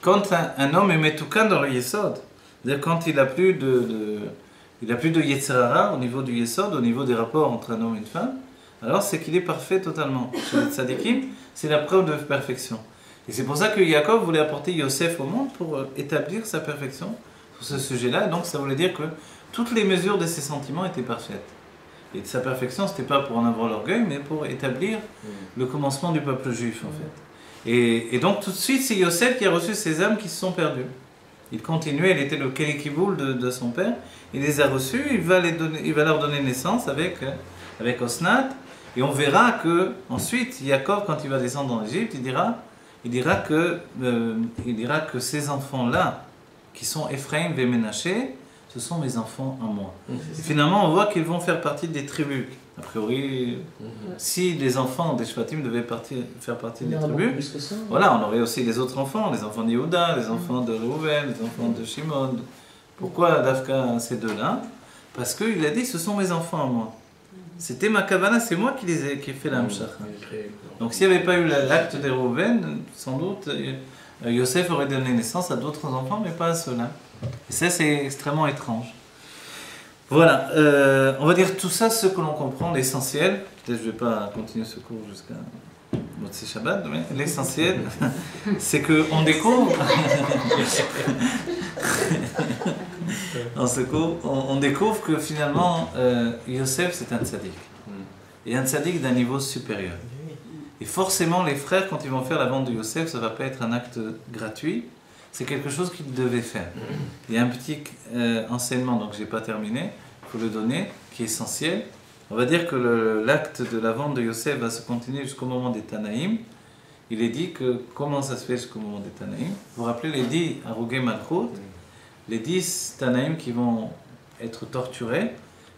Quand un homme est Metoukan dans le Yesod, c'est-à-dire quand il n'a plus de Yetzirara au niveau du Yesod, au niveau des rapports entre un homme et une femme, alors c'est qu'il est parfait totalement. Chez les tzadikim, c'est la preuve de perfection. Et c'est pour ça que Yaakov voulait apporter Yosef au monde pour établir sa perfection sur ce sujet-là. Donc ça voulait dire que toutes les mesures de ses sentiments étaient parfaites. Et de sa perfection, ce n'était pas pour en avoir l'orgueil, mais pour établir le commencement du peuple juif, en fait. Et donc, tout de suite, c'est Yosef qui a reçu ces âmes qui se sont perdues. Il continuait, il était le Kélikiboul de son père. Il les a reçus, il va leur donner naissance avec Osnat. Et on verra que, ensuite, Yaakov, quand il va descendre en Égypte, il dira que ces enfants-là, qui sont Ephraim et Ménaché, ce sont mes enfants à moi. Et finalement, on voit qu'ils vont faire partie des tribus. A priori, si les enfants des Shvatim devaient faire partie des tribus, voilà, on aurait aussi les autres enfants, les enfants de Yehuda, les enfants de Reuven, les enfants de Shimon. Pourquoi Dafka ces deux-là? Parce qu'il a dit, ce sont mes enfants à moi. C'était ma kavana, c'est moi qui ai fait la Hamshacha. Donc s'il n'y avait pas eu l'acte de Reuven, sans doute, Yosef aurait donné naissance à d'autres enfants, mais pas à ceux-là. Et ça, c'est extrêmement étrange. Voilà, on va dire tout ça, ce que l'on comprend, l'essentiel. Peut-être que je ne vais pas continuer ce cours jusqu'à Motsi Shabbat, mais l'essentiel, c'est qu'on découvre... Dans ce cours, on découvre que finalement, Yosef, c'est un tzaddik. Et un tzaddik d'un niveau supérieur. Et forcément, les frères, quand ils vont faire la vente de Yosef, ça ne va pas être un acte gratuit. C'est quelque chose qu'ils devaient faire. Il y a un petit enseignement, donc je n'ai pas terminé, il faut le donner, qui est essentiel. On va dire que l'acte de la vente de Yosef va se continuer jusqu'au moment des Tanaïm. Il est dit que, comment ça se fait jusqu'au moment des Tanaïm? Vous vous rappelez les 10 Harugei Malchut, les 10 Tanaïm qui vont être torturés.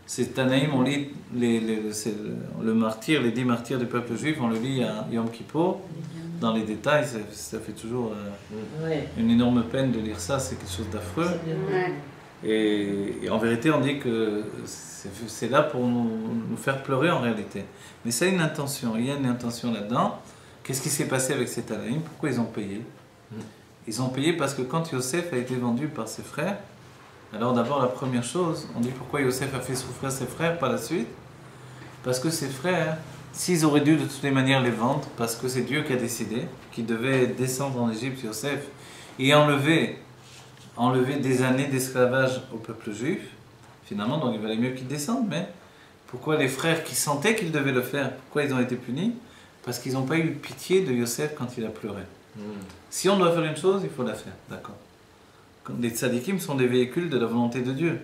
Ces Tanaïm, on lit le martyr, les 10 martyrs du peuple juif, on le lit à Yom Kippour. Dans les détails, ça fait toujours une énorme peine de lire ça, c'est quelque chose d'affreux. Et en vérité, on dit que c'est là pour nous faire pleurer en réalité. Mais ça a une intention, il y a une intention là-dedans. Qu'est-ce qui s'est passé avec ces Tanaïm? Pourquoi ils ont payé? Ils ont payé parce que quand Yosef a été vendu par ses frères, alors d'abord la première chose, on dit pourquoi Yosef a fait souffrir ses frères par la suite? Parce que ses frères, s'ils auraient dû de toutes les manières les vendre, parce que c'est Dieu qui a décidé qu'il devait descendre en Égypte, Yosef, et enlever des années d'esclavage au peuple juif, finalement, donc il valait mieux qu'ils descendent, mais pourquoi les frères qui sentaient qu'ils devaient le faire, pourquoi ils ont été punis? Parce qu'ils n'ont pas eu pitié de Yosef quand il a pleuré. Si on doit faire une chose, il faut la faire, d'accord. Les tzadikim sont des véhicules de la volonté de Dieu,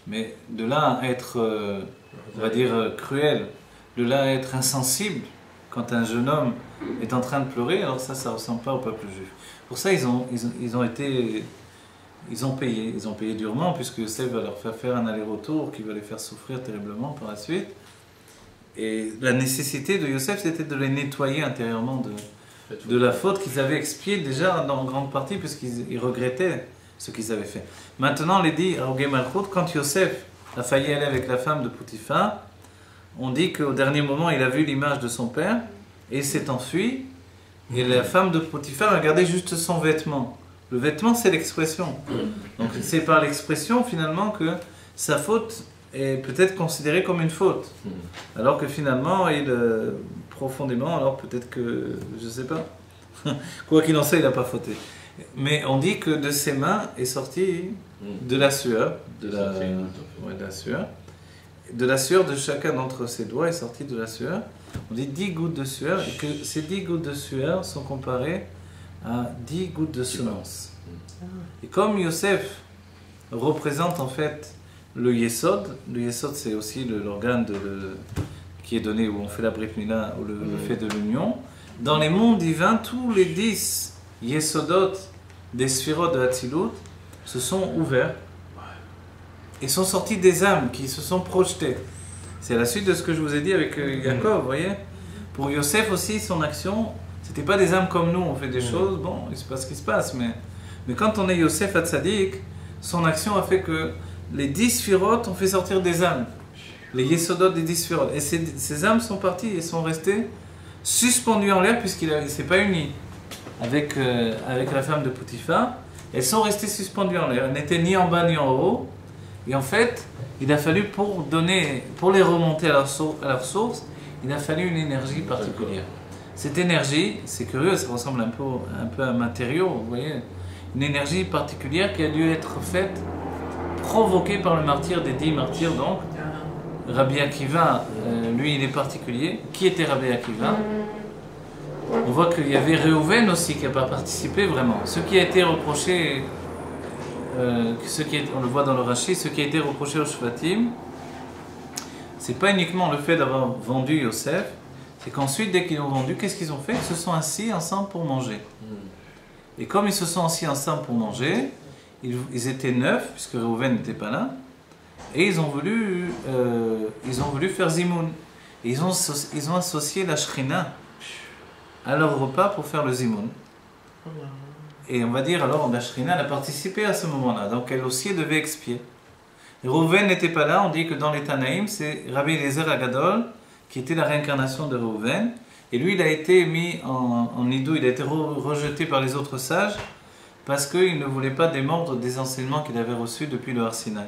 mais de là à être, on va dire, cruel, de là à être insensible, quand un jeune homme est en train de pleurer, alors ça ne ressemble pas au peuple juif. Pour ça, ils ont payé durement, puisque Yosef va leur faire un aller-retour qui va les faire souffrir terriblement par la suite. Et la nécessité de Yosef, c'était de les nettoyer intérieurement de la faute qu'ils avaient expiée déjà en grande partie, puisqu'ils regrettaient ce qu'ils avaient fait. Maintenant, on les dit, à Ogé Malchut, quand Yosef a failli aller avec la femme de Potiphar, on dit qu'au dernier moment, il a vu l'image de son père, et il s'est enfui, et la femme de Potiphar a gardé juste son vêtement. Le vêtement, c'est l'expression. Donc c'est par l'expression, finalement, que sa faute est peut-être considérée comme une faute. Alors que finalement, profondément, alors peut-être que, je ne sais pas, quoi qu'il en soit, il n'a pas fauté. Mais on dit que de ses mains est sortie de la sueur, de la sueur de chacun d'entre ses doigts est sortie de la sueur. On dit 10 gouttes de sueur, et que ces 10 gouttes de sueur sont comparées à 10 gouttes de semence. Et comme Yosef représente en fait le Yesod c'est aussi l'organe qui est donné où on fait la Brit Mila, ou le fait de l'union, dans les mondes divins, tous les 10 Yesodot des Sphirot de Hatzilut se sont ouverts et sont sortis des âmes qui se sont projetées. C'est la suite de ce que je vous ai dit avec Yaakov, vous voyez. Pour Yosef aussi, son action, c'était pas des âmes comme nous, on fait des choses, bon, il se passe ce qui se passe, mais quand on est Yosef Hatzadik, son action a fait que les 10 Sphirot ont fait sortir des âmes, les Yesodot des 10 Sphirot, et ces âmes sont parties et sont restées suspendues en l'air puisqu'il ne s'est pas uni avec la femme de Potiphar. Elles sont restées suspendues en l'air, elles n'étaient ni en bas ni en haut, et en fait, il a fallu pour les remonter à leur source, il a fallu une énergie particulière. Cette énergie, c'est curieux, ça ressemble un peu à un matériau, vous voyez, une énergie particulière qui a dû être faite, provoquée par le martyr des 10 martyrs, donc. Rabbi Akiva, lui, il est particulier. Qui était Rabbi Akiva? On voit qu'il y avait Réhouven aussi qui n'a pas participé vraiment. Ce qui a été reproché, on le voit dans le Rashi, ce qui a été reproché aux Shvatim, c'est pas uniquement le fait d'avoir vendu Yosef, c'est qu'ensuite, dès qu'ils l'ont vendu, qu'est-ce qu'ils ont fait? Ils se sont assis ensemble pour manger. Et comme ils se sont assis ensemble pour manger, ils étaient 9, puisque Réhouven n'était pas là, et ils ont voulu faire Zimoun. Et ils ont associé la Shrina à leur repas pour faire le Zimoun. Et on va dire, alors, la Shrina a participé à ce moment-là, donc elle aussi devait expier. Réhouven n'était pas là, on dit que dans les Tanaïm, c'est Rabbi Eliezer Agadol, qui était la réincarnation de Réhouven, et lui il a été mis en hidou, il a été rejeté par les autres sages, parce qu'il ne voulait pas démordre des enseignements qu'il avait reçus depuis le Har Sinaï.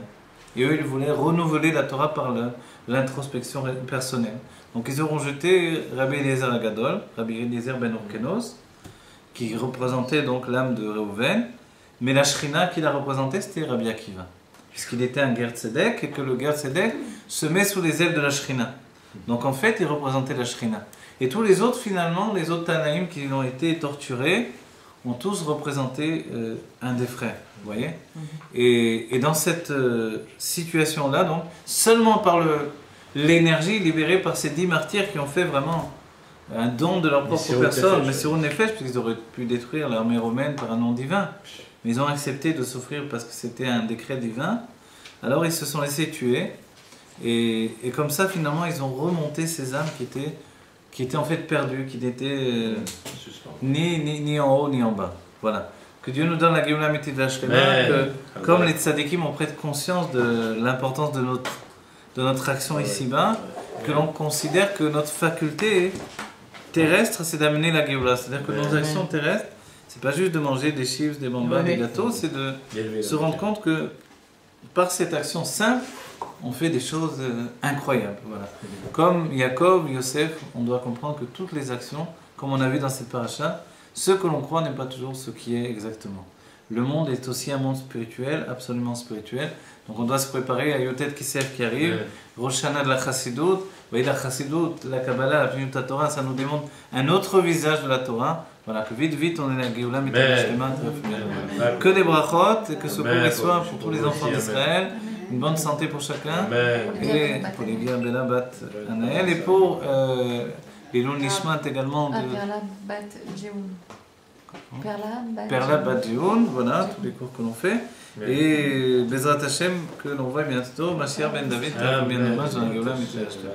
Et eux, ils voulaient renouveler la Torah par l'introspection personnelle. Donc ils ont rejeté Rabbi Eliezer Agadol, Rabbi Eliezer ben Orkenos, qui représentait donc l'âme de Réhouven, mais la Shrina qui la représentait, c'était Rabbi Akiva, puisqu'il était un Ger Tzedek, et que le Ger Tzedek se met sous les ailes de la Shrina. Donc en fait, il représentait la Shrina. Et tous les autres, finalement, les autres Tanaïm qui ont été torturés, ont tous représenté un des frères, vous voyez. Et dans cette situation-là, donc, seulement par l'énergie libérée par ces 10 martyrs qui ont fait vraiment un don de leur propre personne, mais sur une Nefesh, puisqu'ils auraient pu détruire l'armée romaine par un nom divin, mais ils ont accepté de souffrir parce que c'était un décret divin, alors ils se sont laissés tuer, et comme ça, finalement, ils ont remonté ces âmes qui étaient en fait perdues, qui n'étaient ni en haut ni en bas. Voilà. que Dieu nous donne la Géoula Mitida Shlema, que comme les tzadikim on prête conscience de l'importance de notre action ici-bas, que l'on considère que notre faculté terrestre, c'est d'amener la Géoula. C'est-à-dire que nos actions terrestres, c'est pas juste de manger des chips, des bonbons, des gâteaux, c'est de se rendre compte que par cette action simple, on fait des choses incroyables. Voilà. Comme Yaakov, Yosef, on doit comprendre que toutes les actions, comme on a vu dans cette paracha, ce que l'on croit n'est pas toujours ce qui est exactement. Le monde est aussi un monde spirituel, absolument spirituel. Donc on doit se préparer à Yotet Kisef qui arrive, Rosh Hashanah de la Chassidut. Vous voyez, la Chassidut, la Kabbalah, la Pnimiut Torah, ça nous démontre un autre visage de la Torah. Voilà, que vite, on est la Géoula Mitida Shlema. Que des brachot, et que ce cours soit pour tous les enfants d'Israël. Une bonne santé pour chacun. Et pour les Bia Bella Bat Anaël. Et pour Ilun Nishmat également de Perla Bat Jehoun. Perla Bat Jehoun, voilà, tous les cours que l'on fait. Et Bezrat Hashem, que l'on voit bientôt, Mashiach Ben David, bien dommage dans la Géoula Mitida Shlema.